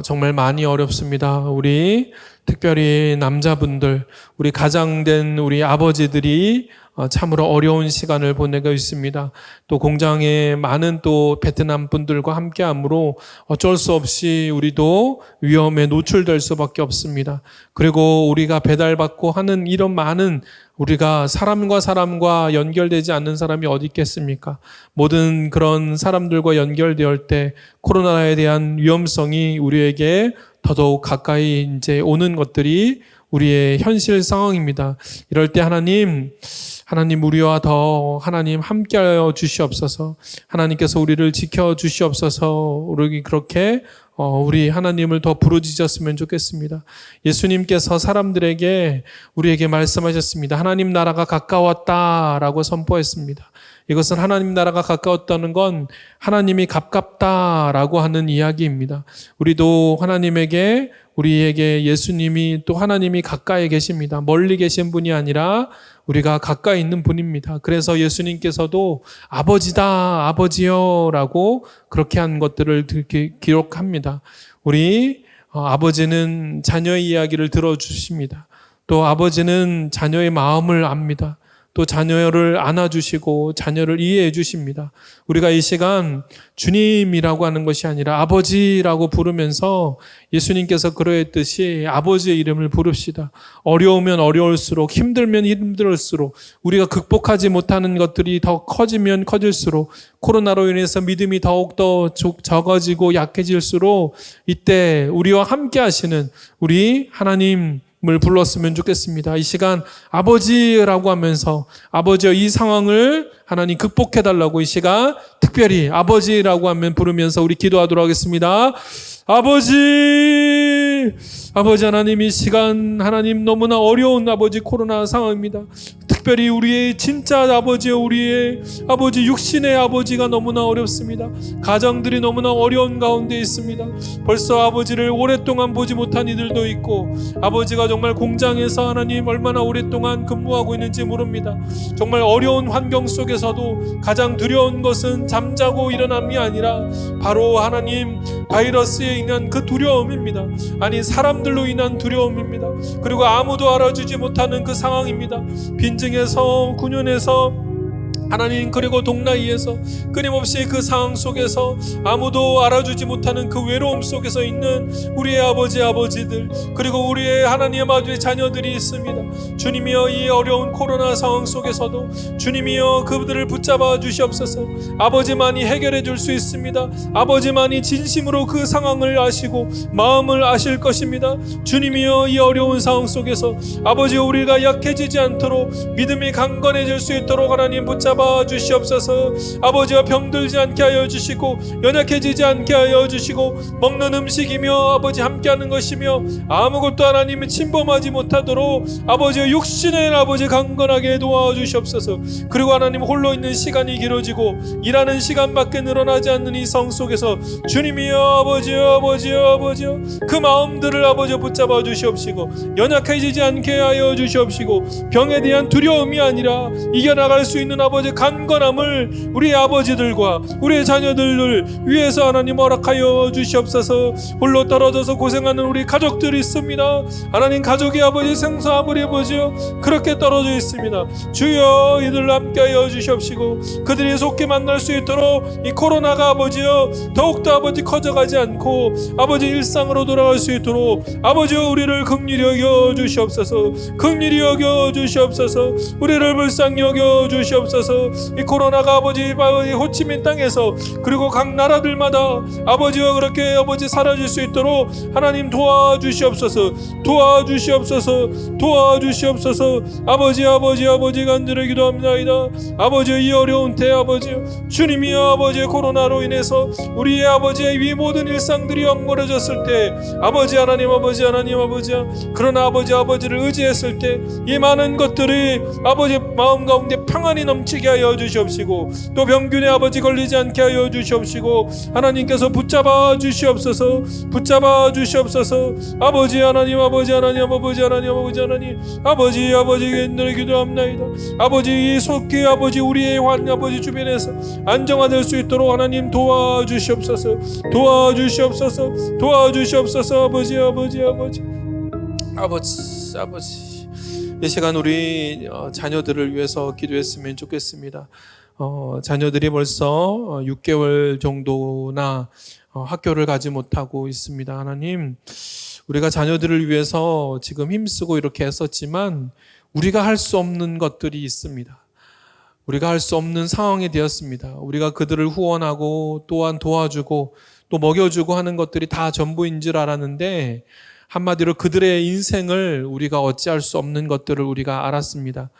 정말 많이 어렵습니다. 우리 특별히 남자분들, 우리 가장된 우리 아버지들이 참으로 어려운 시간을 보내고 있습니다. 또 공장에 많은 또 베트남 분들과 함께함으로 어쩔 수 없이 우리도 위험에 노출될 수밖에 없습니다. 그리고 우리가 배달받고 하는 이런 많은 우리가 사람과 연결되지 않는 사람이 어디 있겠습니까? 모든 그런 사람들과 연결될 때 코로나에 대한 위험성이 우리에게 더더욱 가까이 이제 오는 것들이 우리의 현실 상황입니다. 이럴 때 하나님 우리와 더 하나님 함께하여 주시옵소서. 하나님께서 우리를 지켜 주시옵소서. 우리 그렇게 우리 하나님을 더 부르짖었으면 좋겠습니다. 예수님께서 사람들에게 우리에게 말씀하셨습니다. 하나님 나라가 가까웠다라고 선포했습니다. 이것은 하나님 나라가 가까웠다는 건 하나님이 가깝다라고 하는 이야기입니다. 우리도 우리에게 예수님이 또 하나님이 가까이 계십니다. 멀리 계신 분이 아니라 우리가 가까이 있는 분입니다. 그래서 예수님께서도 아버지다, 아버지여 라고 그렇게 한 것들을 기록합니다. 우리 아버지는 자녀의 이야기를 들어주십니다. 또 아버지는 자녀의 마음을 압니다. 또 자녀를 안아주시고 자녀를 이해해 주십니다. 우리가 이 시간 주님이라고 하는 것이 아니라 아버지라고 부르면서 예수님께서 그러했듯이 아버지의 이름을 부릅시다. 어려우면 어려울수록, 힘들면 힘들수록, 우리가 극복하지 못하는 것들이 더 커지면 커질수록, 코로나로 인해서 믿음이 더욱더 적어지고 약해질수록 이때 우리와 함께 하시는 우리 하나님 을 불렀으면 좋겠습니다. 이 시간 아버지라고 하면서 아버지여 이 상황을 하나님 극복해달라고 이 시간 특별히 아버지라고 하면 부르면서 우리 기도하도록 하겠습니다. 아버지 하나님 이 시간 하나님 너무나 어려운 아버지 코로나 상황입니다. 특별히 우리의 진짜 아버지여 우리의 아버지 육신의 아버지가 너무나 어렵습니다. 가정들이 너무나 어려운 가운데 있습니다. 벌써 아버지를 오랫동안 보지 못한 이들도 있고 아버지가 정말 공장에서 하나님 얼마나 오랫동안 근무하고 있는지 모릅니다. 정말 어려운 환경 속에서도 가장 두려운 것은 잠자고 일어남이 아니라 바로 하나님 바이러스에 인한 그 두려움입니다. 아니 사람들로 인한 두려움입니다. 그리고 아무도 알아주지 못하는 그 상황입니다. 빈증에서 군윤에서 하나님 그리고 동나이에서 끊임없이 그 상황 속에서 아무도 알아주지 못하는 그 외로움 속에서 있는 우리의 아버지들 그리고 우리의 하나님 아버지의 자녀들이 있습니다. 주님이여 이 어려운 코로나 상황 속에서도 주님이여 그들을 붙잡아 주시옵소서. 아버지만이 해결해 줄 수 있습니다. 아버지만이 진심으로 그 상황을 아시고 마음을 아실 것입니다. 주님이여 이 어려운 상황 속에서 아버지 우리가 약해지지 않도록 믿음이 강건해질 수 있도록 하나님 붙잡아 주시옵소서. 아버지와 병들지 않게 하여 주시고 연약해지지 않게 하여 주시고 먹는 음식이며 아버지 함께하는 것이며 아무것도 하나님이 침범하지 못하도록 아버지의 육신의 아버지 강건하게 도와주시옵소서. 그리고 하나님 홀로 있는 시간이 길어지고 일하는 시간밖에 늘어나지 않는 이 성 속에서 주님이여 아버지여 그 마음들을 아버지 붙잡아 주시옵시고 연약해지지 않게 하여 주시옵시고 병에 대한 두려움이 아니라 이겨나갈 수 있는 아버지 강건함을 우리 아버지들과 우리의 자녀들을 위해서 하나님 허락하여 주시옵소서. 홀로 떨어져서 고생하는 우리 가족들이 있습니다. 하나님 가족이 아버지 생사아버지 아버지요 그렇게 떨어져 있습니다. 주여 이들을 함께하여 주시옵시고 그들이 속히 만날 수 있도록 이 코로나가 아버지요 더욱더 아버지 커져가지 않고 아버지 일상으로 돌아갈 수 있도록 아버지요 우리를 긍휼히 여겨 주시옵소서. 긍휼히 여겨 주시옵소서. 우리를 불쌍히 여겨 주시옵소서. 이 코로나가 아버지 호치민 땅에서 그리고 각 나라들마다 아버지와 그렇게 아버지 사라질 수 있도록 하나님 도와주시옵소서. 아버지 간절히 기도합니다. 아버지 이 어려운 때 아버지 주님이여 아버지의 코로나로 인해서 우리의 아버지의 이 모든 일상들이 엉거려졌을 때 아버지 하나님 그러나 아버지를 의지했을 때 이 많은 것들이 아버지 마음 가운데 평안 평안이 넘치게 하여 주시옵시고 또 병균의 아버지 걸리지 않게 하여 주시옵시고 하나님께서 붙잡아 주시옵소서. 붙잡아 주시옵소서. 아버지 하나님, 아버지 하나님, 아버지 하나님, 아버지 하나님, 아버지 너를 기도합나이다. 아버지 속히 아버지 우리의 아버지 주변에서 안정화될 수 있도록 하나님 도와주시옵소서. 도와주시옵소서. 도와주시옵소서. 아버지 이 시간 우리 자녀들을 위해서 기도했으면 좋겠습니다. 자녀들이 벌써 6개월 정도나 학교를 가지 못하고 있습니다. 하나님, 우리가 자녀들을 위해서 지금 힘쓰고 이렇게 했었지만 우리가 할 수 없는 것들이 있습니다. 우리가 할 수 없는 상황이 되었습니다. 우리가 그들을 후원하고 또한 도와주고 또 먹여주고 하는 것들이 다 전부인 줄 알았는데 한마디로 그들의 인생을 우리가 어찌할 수 없는 것들을 우리가 알았습니다.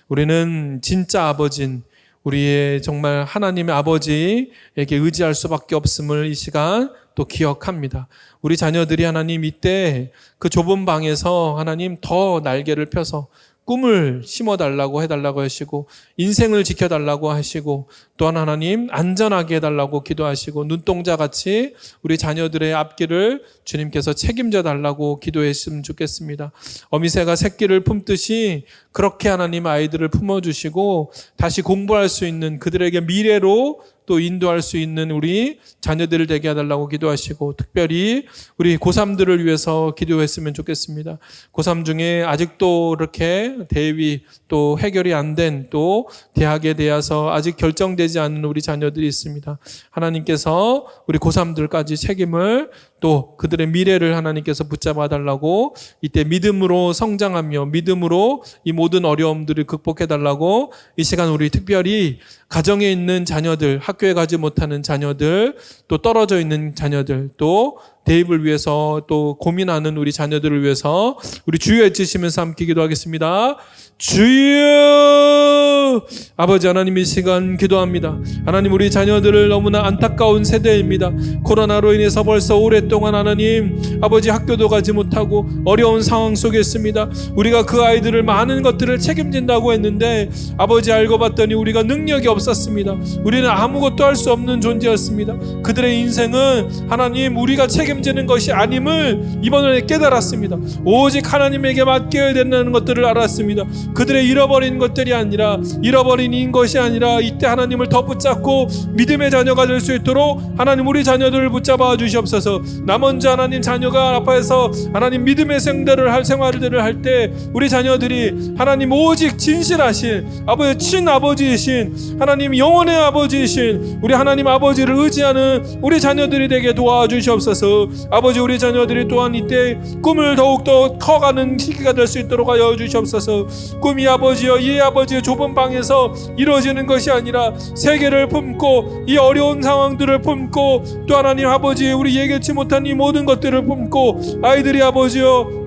우리는 진짜 아버지인 우리의 정말 하나님의 아버지에게 의지할 수밖에 없음을 이 시간 또 기억합니다. 우리 자녀들이 하나님 이때 그 좁은 방에서 하나님 더 날개를 펴서 꿈을 심어달라고 해달라고 하시고 인생을 지켜달라고 하시고 또한 하나님 안전하게 해달라고 기도하시고 눈동자같이 우리 자녀들의 앞길을 주님께서 책임져 달라고 기도했으면 좋겠습니다. 어미새가 새끼를 품듯이 그렇게 하나님 아이들을 품어주시고 다시 공부할 수 있는 그들에게 미래로 또 인도할 수 있는 우리 자녀들을 되게 해달라고 기도하시고 특별히 우리 고3들을 위해서 기도했으면 좋겠습니다. 고3 중에 아직도 이렇게 대위 또 해결이 안 된 또 대학에 대해서 아직 결정되지 않은 우리 자녀들이 있습니다. 하나님께서 우리 고3들까지 책임을 또 그들의 미래를 하나님께서 붙잡아 달라고 이때 믿음으로 성장하며 믿음으로 이 모든 어려움들을 극복해 달라고 이 시간 우리 특별히 가정에 있는 자녀들, 학교에 가지 못하는 자녀들, 또 떨어져 있는 자녀들, 또 대입을 위해서 또 고민하는 우리 자녀들을 위해서 우리 주여 외치시면서 함께 기도하겠습니다. 주여! 아버지 하나님 이 시간 기도합니다. 하나님 우리 자녀들을 너무나 안타까운 세대입니다. 코로나로 인해서 벌써 오랫동안 하나님 아버지 학교도 가지 못하고 어려운 상황 속에 있습니다. 우리가 그 아이들을 많은 것들을 책임진다고 했는데 아버지 알고 봤더니 우리가 능력이 없었습니다. 우리는 아무것도 할 수 없는 존재였습니다. 그들의 인생은 하나님 우리가 책임지는 것이 아님을 이번에 깨달았습니다. 오직 하나님에게 맡겨야 된다는 것들을 알았습니다. 그들의 잃어버린 것들이 아니라 잃어버린 것이 아니라 이때 하나님을 더 붙잡고 믿음의 자녀가 될 수 있도록 하나님 우리 자녀들을 붙잡아 주시옵소서. 나 먼저 하나님 자녀가 앞에서 하나님 믿음의 생활들을 할 때 우리 자녀들이 하나님 오직 진실하신 아버지 친아버지이신 하나님 영원의 아버지이신 우리 하나님 아버지를 의지하는 우리 자녀들이 되게 도와주시옵소서. 아버지 우리 자녀들이 또한 이때 꿈을 더욱더 커가는 시기가 될 수 있도록 하여 주시옵소서. 꿈이 아버지여 이 아버지의 좁은 방에서 이루어지는 것이 아니라 세계를 품고 이 어려운 상황들을 품고 또 하나님 아버지 우리 예기치 못한 이 모든 것들을 품고 아이들이 아버지여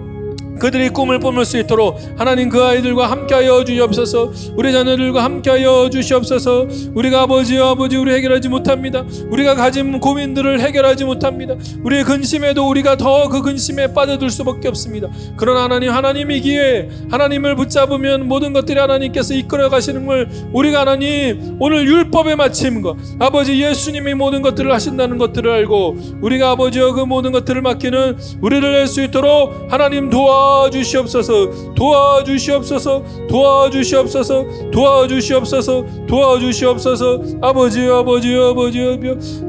그들이 꿈을 뿜을 수 있도록 하나님 그 아이들과 함께하여 주시옵소서. 우리 자녀들과 함께하여 주시옵소서. 우리가 아버지여 우리 해결하지 못합니다. 우리가 가진 고민들을 해결하지 못합니다. 우리의 근심에도 우리가 더 그 근심에 빠져들 수밖에 없습니다. 그러나 하나님이기에 하나님을 붙잡으면 모든 것들이 하나님께서 이끌어 가시는 걸 우리가 하나님 오늘 율법의 마침과 아버지 예수님이 모든 것들을 하신다는 것들을 알고 우리가 아버지여 그 모든 것들을 맡기는 우리를 낼 수 있도록 하나님 도와주시옵소서. 도와주시옵소서. 도와주시옵소서. 도와주시옵소서. 도와주시옵소서. 아버지여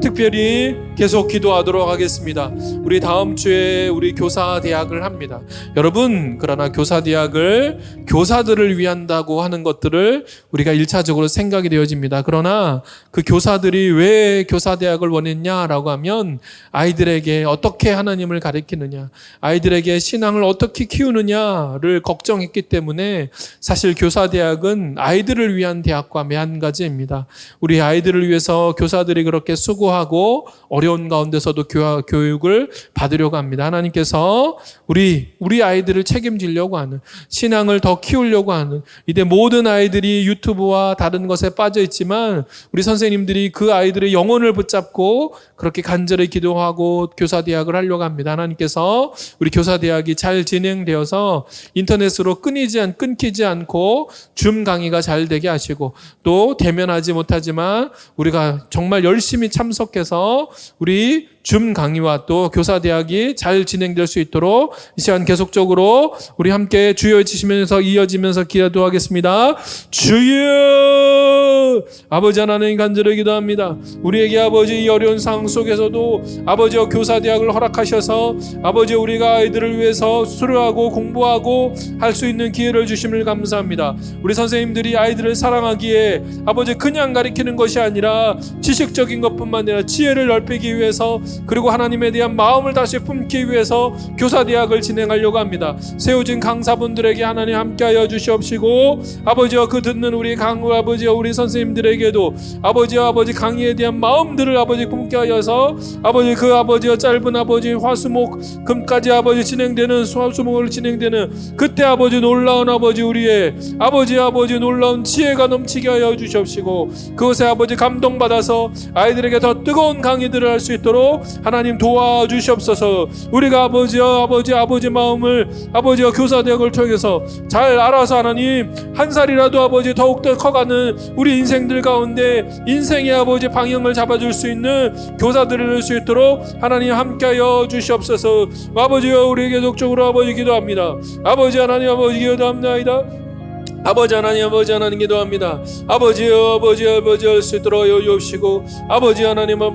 특별히 계속 기도하도록 하겠습니다. 우리 다음 주에 우리 교사 대학을 합니다. 여러분 그러나 교사 대학을 교사들을 위한다고 하는 것들을 우리가 1차적으로 생각이 되어집니다. 그러나 그 교사들이 왜 교사 대학을 원했냐라고 하면 아이들에게 어떻게 하나님을 가르치느냐, 아이들에게 신앙을 어떻게 키우느냐를 걱정했기 때문에 사실 교사 대학은 아이들을 위한 대학과 마찬가지입니다. 우리 아이들을 위해서 교사들이 그렇게 수고하고 어려운 어려운 가운데서도 교육을 받으려고 합니다. 하나님께서 우리 아이들을 책임지려고 하는, 신앙을 더 키우려고 하는, 이제 모든 아이들이 유튜브와 다른 것에 빠져 있지만 우리 선생님들이 그 아이들의 영혼을 붙잡고 그렇게 간절히 기도하고 교사대학을 하려고 합니다. 하나님께서 우리 교사대학이 잘 진행되어서 인터넷으로 끊기지 않고 줌 강의가 잘 되게 하시고, 또 대면하지 못하지만 우리가 정말 열심히 참석해서 우리 줌 강의와 또 교사대학이 잘 진행될 수 있도록 이 시간 계속적으로 우리 함께 주여 외치시면서 이어지면서 기도하겠습니다. 주여! 아버지 하나님 간절히 기도합니다. 우리에게 아버지 이 어려운 상황 속에서도 아버지와 교사대학을 허락하셔서 아버지 우리가 아이들을 위해서 수료하고 공부하고 할 수 있는 기회를 주심을 감사합니다. 우리 선생님들이 아이들을 사랑하기에 아버지 그냥 가르치는 것이 아니라 지식적인 것뿐만 아니라 지혜를 넓히기 위해서, 그리고 하나님에 대한 마음을 다시 품기 위해서 교사대학을 진행하려고 합니다. 세워진 강사분들에게 하나님 함께하여 주시옵시고, 아버지와 그 듣는 우리 아버지와 우리 선생님들에게도 아버지와 아버지 강의에 대한 마음들을 아버지 품게 하여서 아버지 그 아버지와 짧은 아버지 화수목 금까지 아버지 진행되는 화수목을 진행되는 그때 아버지 놀라운 아버지 우리의 아버지 놀라운 지혜가 넘치게 하여 주시옵시고, 그것에 아버지 감동받아서 아이들에게 더 뜨거운 강의들을 할 수 있도록 하나님 도와주시옵소서. 우리가 아버지 마음을 아버지와 교사대학을 통해서 잘 알아서 하나님 한 살이라도 아버지 더욱더 커가는 우리 인생들 가운데 인생의 아버지 방향을 잡아줄 수 있는 교사들을 낼 수 있도록 하나님 함께하여 주시옵소서. 아버지여 우리 계속적으로 아버지 기도합니다. 아버지 하나님 아버지 기도합니다. 아버지 하나님 기도합니다. 아버지여 할 수 있도록 여주옵시고, 아버지 하나님 할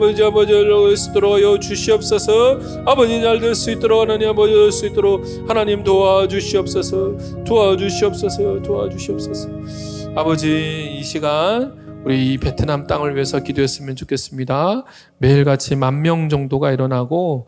수 있도록 여주시옵소서. 아버지 잘 될 수 있도록 하나님 아버지 될 수 있도록 하나님 도와주시옵소서. 아버지 이 시간 우리 이 베트남 땅을 위해서 기도했으면 좋겠습니다. 매일같이 10,000명 정도가 일어나고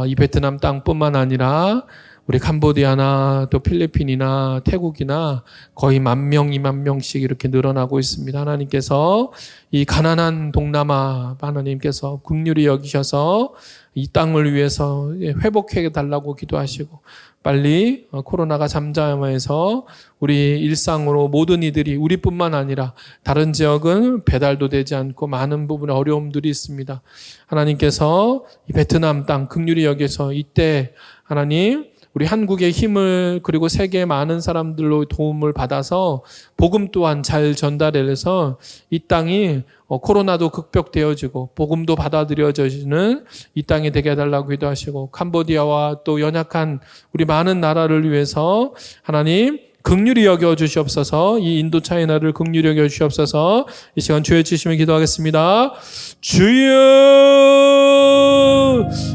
이 베트남 땅뿐만 아니라 우리 캄보디아나 또 필리핀이나 태국이나 거의 10,000명, 20,000명씩 이렇게 늘어나고 있습니다. 하나님께서 이 가난한 동남아 하나님께서 긍휼히 여기셔서 이 땅을 위해서 회복해 달라고 기도하시고, 빨리 코로나가 잠잠해서 우리 일상으로 모든 이들이, 우리뿐만 아니라 다른 지역은 배달도 되지 않고 많은 부분에 어려움들이 있습니다. 하나님께서 이 베트남 땅 긍휼히 여기서 이때 하나님 우리 한국의 힘을, 그리고 세계의 많은 사람들로 도움을 받아서 복음 또한 잘 전달해서 이 땅이 코로나도 극복되어지고 복음도 받아들여지는 이 땅이 되게 해달라고 기도하시고, 캄보디아와 또 연약한 우리 많은 나라를 위해서 하나님 긍휼히 여겨 주시옵소서. 이 인도 차이나를 긍휼히 여겨 주시옵소서. 이 시간 주의 주시면 기도하겠습니다. 주여!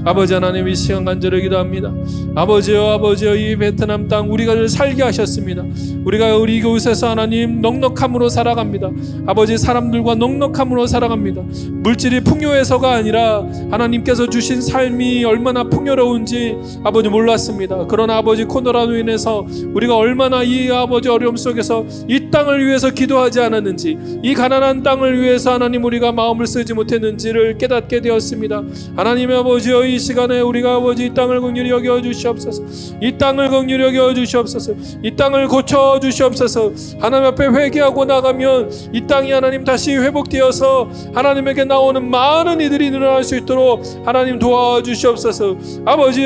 아버지 하나님 이 시간 간절히 기도합니다. 아버지여 이 베트남 땅 우리가 살게 하셨습니다. 우리가 우리 이곳에서 하나님 넉넉함으로 살아갑니다. 아버지 사람들과 넉넉함으로 살아갑니다. 물질이 풍요해서가 아니라 하나님께서 주신 삶이 얼마나 풍요로운지 아버지 몰랐습니다. 그러나 아버지 코로나로 인해서 우리가 얼마나 이 아버지 어려움 속에서 이 땅을 위해서 기도하지 않았는지, 이 가난한 땅을 위해서 하나님 우리가 마음을 쓰지 못했는지를 깨닫게 되었습니다. 하나님의 아버지여 이 시간에 우리가 아버지 이 땅을 긍휼히 여겨 주시옵소서. 이 땅을 긍휼히 여겨 주시옵소서. 이 땅을 고쳐 주시옵소서. 하나님 앞에 회개하고 나가면 이 땅이 하나님 다시 회복되어서 하나님에게 나오는 많은 이들이 늘어날 수 있도록 하나님 도와주시옵소서. 아버지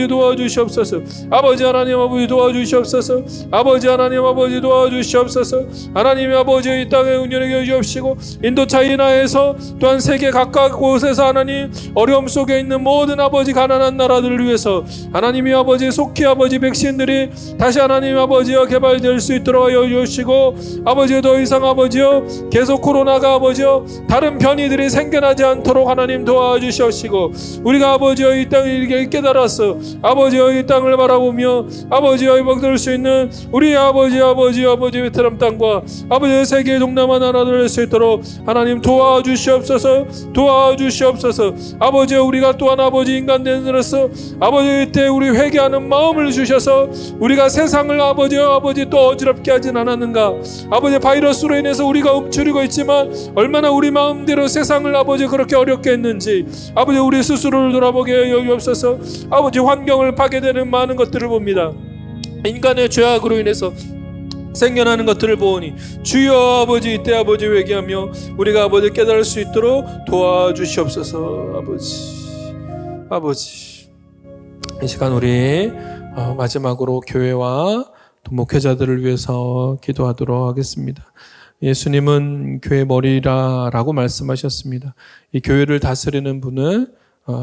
도와주시옵소서. 아버지 하나님 아버지 도와주시옵소서. 아버지 하나님 아버지 도와주시옵소서. 하나님의 아버지 이 땅에 은혜를 여주시옵시고, 인도 차이나에서 또한 세계 각각 곳에서 하나님 어려움 속에 있는 모든 아버지 가난한 나라들을 위해서 하나님이 아버지 속히 아버지 백신들이 다시 하나님 아버지여 개발될 수 있도록 여주시고, 아버지 더 이상 아버지여 계속 코로나가 아버지여 다른 변이들이 생겨나지 않도록 하나님 도와주시옵시고, 우리가 아버지여 이 땅을 이렇게 깨달았어. 아버지여 이 땅을 바라보며 아버지여 회복될 수 있는 우리 아버지 베트남 땅과 아버지 세계 동남아 나라를 할 수 있도록 하나님 도와주시옵소서. 아버지 우리가 또한 아버지 인간 되어서 아버지 이때 우리 회개하는 마음을 주셔서 우리가 세상을 아버지 또 어지럽게 하진 않았는가. 아버지 바이러스로 인해서 우리가 움츠리고 있지만 얼마나 우리 마음대로 세상을 아버지 그렇게 어렵게 했는지 아버지 우리 스스로를 돌아보게 여기옵소서. 아버지 환경을 파괴되는 많은 것들을 봅니다. 인간의 죄악으로 인해서 생겨나는 것들을 보오니 주여 아버지 이때 아버지 회개하며 우리가 아버지 깨달을 수 있도록 도와주시옵소서. 아버지 이 시간 우리 마지막으로 교회와 또 목회자들을 위해서 기도하도록 하겠습니다. 예수님은 교회 머리라라고 말씀하셨습니다. 이 교회를 다스리는 분은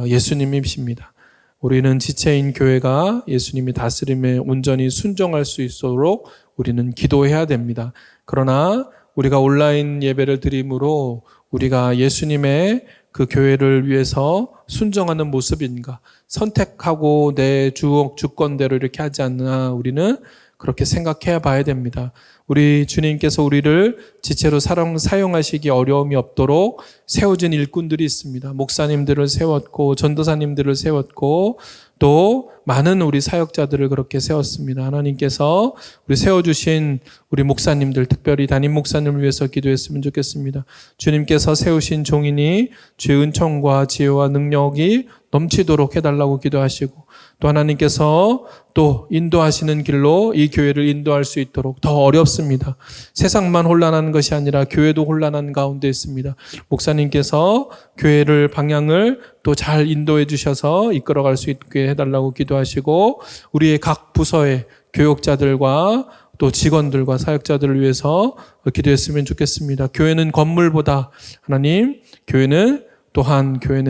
예수님이십니다. 우리는 지체인 교회가 예수님이 다스림에 온전히 순종할 수 있도록 우리는 기도해야 됩니다. 그러나 우리가 온라인 예배를 드림으로 우리가 예수님의 그 교회를 위해서 순종하는 모습인가, 선택하고 내 주권대로 이렇게 하지 않나 우리는 그렇게 생각해 봐야 됩니다. 우리 주님께서 우리를 지체로 사용하시기 어려움이 없도록 세워진 일꾼들이 있습니다. 목사님들을 세웠고 전도사님들을 세웠고 또 많은 우리 사역자들을 그렇게 세웠습니다. 하나님께서 우리 세워주신 우리 목사님들, 특별히 담임 목사님을 위해서 기도했으면 좋겠습니다. 주님께서 세우신 종이니 주의 은총과 지혜와 능력이 넘치도록 해달라고 기도하시고 또 하나님께서 또 인도하시는 길로 이 교회를 인도할 수 있도록 더 어렵습니다. 세상만 혼란한 것이 아니라 교회도 혼란한 가운데 있습니다. 목사님께서 교회를 방향을 또 잘 인도해 주셔서 이끌어갈 수 있게 해달라고 기도하시고 우리의 각 부서의 교역자들과 또 직원들과 사역자들을 위해서 기도했으면 좋겠습니다. 교회는 건물보다 하나님, 교회는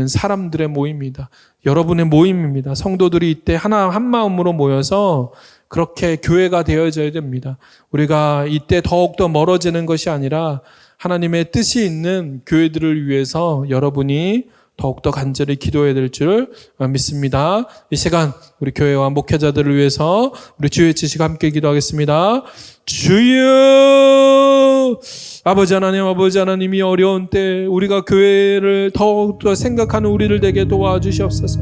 사람들의 모임이다. 여러분의 모임입니다. 성도들이 이때 한 마음으로 모여서 그렇게 교회가 되어져야 됩니다. 우리가 이때 더욱더 멀어지는 것이 아니라 하나님의 뜻이 있는 교회들을 위해서 여러분이 더욱더 간절히 기도해야 될 줄 믿습니다. 이 시간 우리 교회와 목회자들을 위해서 우리 주의 지식 함께 기도하겠습니다. 주여 아버지 하나님이 어려운 때 우리가 교회를 더욱더 생각하는 우리를 되게 도와주시옵소서.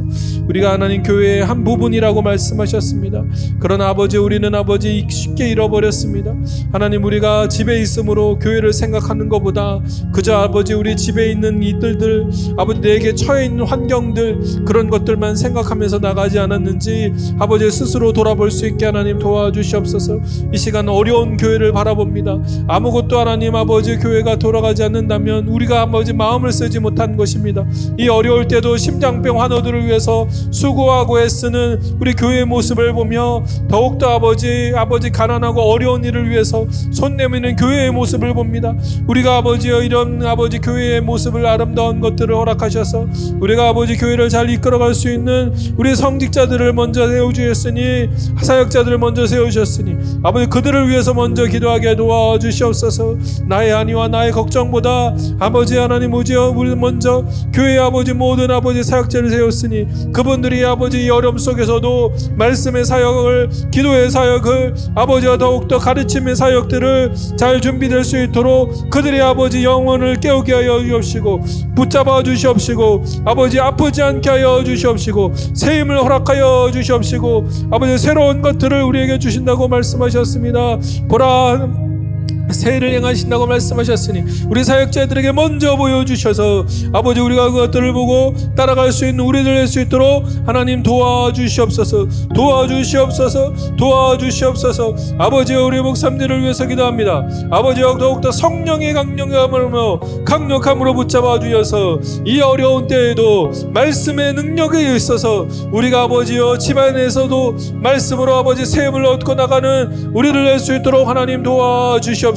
우리가 하나님 교회의 한 부분이라고 말씀하셨습니다. 그러나 아버지 우리는 아버지 쉽게 잃어버렸습니다. 하나님 우리가 집에 있으므로 교회를 생각하는 것보다 그저 아버지 우리 집에 있는 이들들 아버지 내게 처해 있는 환경들 그런 것들만 생각하면서 나가지 않았는지 아버지 스스로 돌아볼 수 있게 하나님 도와주시옵소서. 이 시간 어려운 교회를 바라봅니다. 아무것도 하나님 아버지 교회가 돌아가지 않는다면 우리가 아버지 마음을 쓰지 못한 것입니다. 이 어려울 때도 심장병 환우들을 위해서 수고하고 애쓰는 우리 교회의 모습을 보며 더욱더 아버지 가난하고 어려운 일을 위해서 손 내미는 교회의 모습을 봅니다. 우리가 아버지여 이런 아버지 교회의 모습을 아름다운 것들을 허락하셔서 우리가 아버지 교회를 잘 이끌어갈 수 있는 우리 성직자들을 먼저 세워주셨으니 사역자들을 먼저 세우셨으니 아버지 그들을 위해서 먼저 기도하게 도와주시옵소서. 나의 안위와 나의 걱정보다 아버지 하나님 오지어 우리 먼저 교회 아버지 모든 아버지 사역자를 세웠으니 그분들이 아버지 이 어려움 속에서도 말씀의 사역을 기도의 사역을 아버지와 더욱더 가르침의 사역들을 잘 준비될 수 있도록 그들의 아버지 영혼을 깨우게 하여 주옵시고 붙잡아 주시옵시고 아버지 아프지 않게 하여 주시옵시고 새 힘을 허락하여 주시옵시고 아버지 새로운 것들을 우리에게 주신다고 말씀하셨습니다. 보라 새해를 행하신다고 말씀하셨으니 우리 사역자들에게 먼저 보여주셔서 아버지 우리가 그것들을 보고 따라갈 수 있는 우리들 할 수 있도록 하나님 도와주시옵소서. 아버지 우리 목사님들을 위해서 기도합니다. 아버지 더욱더 성령의 강력함으로 붙잡아 주셔서 이 어려운 때에도 말씀의 능력에 있어서 우리가 아버지여 집안에서도 말씀으로 아버지 새 힘을 얻고 나가는 우리를 할 수 있도록 하나님 도와주시옵소서.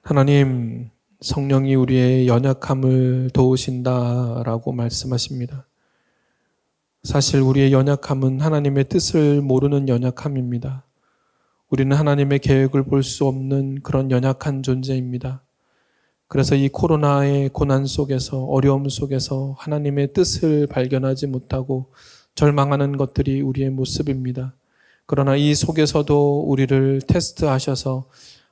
하나님 성령이 우리의 연약함을 도우신다라고 말씀하십니다. 사실 우리의 연약함은 하나님의 뜻을 모르는 연약함입니다. 우리는 하나님의 계획을 볼 수 없는 그런 연약한 존재입니다. 그래서 이 코로나의 고난 속에서, 어려움 속에서 하나님의 뜻을 발견하지 못하고 절망하는 것들이 우리의 모습입니다. 그러나 이 속에서도 우리를 테스트하셔서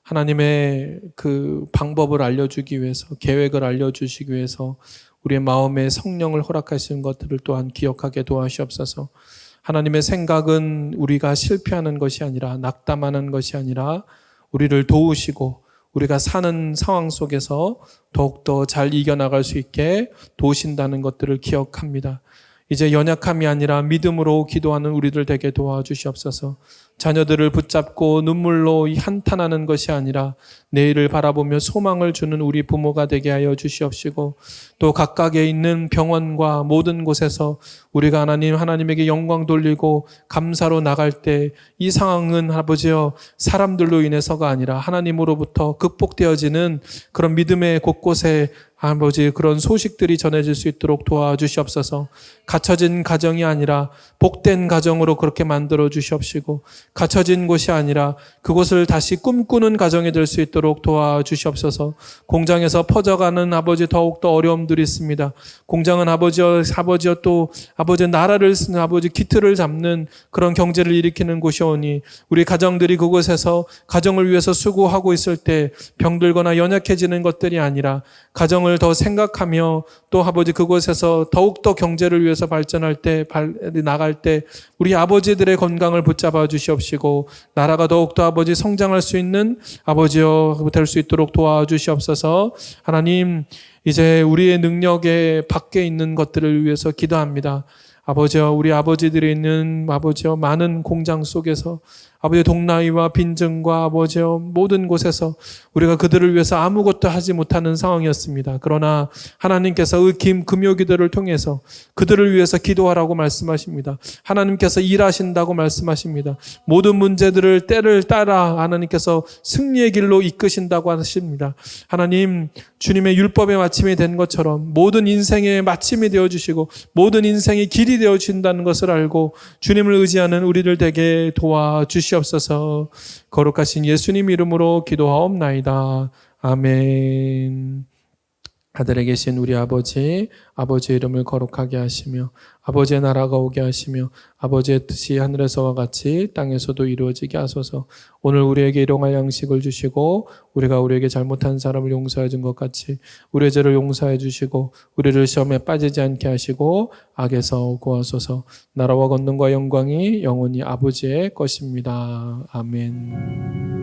하나님의 그 방법을 알려주기 위해서, 계획을 알려주시기 위해서 우리의 마음에 성령을 허락하시는 것들을 또한 기억하게 도와주시옵소서. 하나님의 생각은 우리가 실패하는 것이 아니라, 낙담하는 것이 아니라 우리를 도우시고 우리가 사는 상황 속에서 더욱더 잘 이겨나갈 수 있게 도우신다는 것들을 기억합니다. 이제 연약함이 아니라 믿음으로 기도하는 우리들 되게 도와주시옵소서. 자녀들을 붙잡고 눈물로 한탄하는 것이 아니라 내일을 바라보며 소망을 주는 우리 부모가 되게 하여 주시옵시고, 또 각각에 있는 병원과 모든 곳에서 우리가 하나님에게 영광 돌리고 감사로 나갈 때 이 상황은 아버지여 사람들로 인해서가 아니라 하나님으로부터 극복되어지는 그런 믿음의 곳곳에 아버지 그런 소식들이 전해질 수 있도록 도와주시옵소서. 갇혀진 가정이 아니라 복된 가정으로 그렇게 만들어 주시옵시고, 갇혀진 곳이 아니라 그곳을 다시 꿈꾸는 가정이 될 수 있도록 도와주시옵소서. 공장에서 퍼져가는 아버지 더욱더 어려움들이 있습니다. 공장은 아버지여 또 아버지 나라를 쓰는 아버지 기틀을 잡는 그런 경제를 일으키는 곳이오니, 우리 가정들이 그곳에서 가정을 위해서 수고하고 있을 때 병들거나 연약해지는 것들이 아니라 가정을 더 생각하며 또 아버지 그곳에서 더욱더 경제를 위해서 발전할 때, 나갈 때 우리 아버지들의 건강을 붙잡아 주시옵시고, 나라가 더욱더 아버지 성장할 수 있는 아버지여 될 수 있도록 도와주시옵소서. 하나님, 이제 우리의 능력에 밖에 있는 것들을 위해서 기도합니다. 아버지여, 우리 아버지들이 있는 아버지여 많은 공장 속에서 아버지 동나이와 빈증과 아버지여 모든 곳에서 우리가 그들을 위해서 아무것도 하지 못하는 상황이었습니다. 그러나 하나님께서 금요기도를 통해서 그들을 위해서 기도하라고 말씀하십니다. 하나님께서 일하신다고 말씀하십니다. 모든 문제들을 때를 따라 하나님께서 승리의 길로 이끄신다고 하십니다. 하나님, 주님의 율법의 마침이 된 것처럼 모든 인생의 마침이 되어주시고 모든 인생의 길이 되어주신다는 것을 알고 주님을 의지하는 우리를 되게 도와주시옵소서. 거룩하신 예수님 이름으로 기도하옵나이다. 아멘. 하늘에 계신 우리 아버지의 이름을 거룩하게 하시며 아버지의 나라가 오게 하시며 아버지의 뜻이 하늘에서와 같이 땅에서도 이루어지게 하소서. 오늘 우리에게 일용할 양식을 주시고 우리가 우리에게 잘못한 사람을 용서해 준 것 같이 우리의 죄를 용서해 주시고 우리를 시험에 빠지지 않게 하시고 악에서 구하소서. 나라와 권능과 영광이 영원히 아버지의 것입니다. 아멘.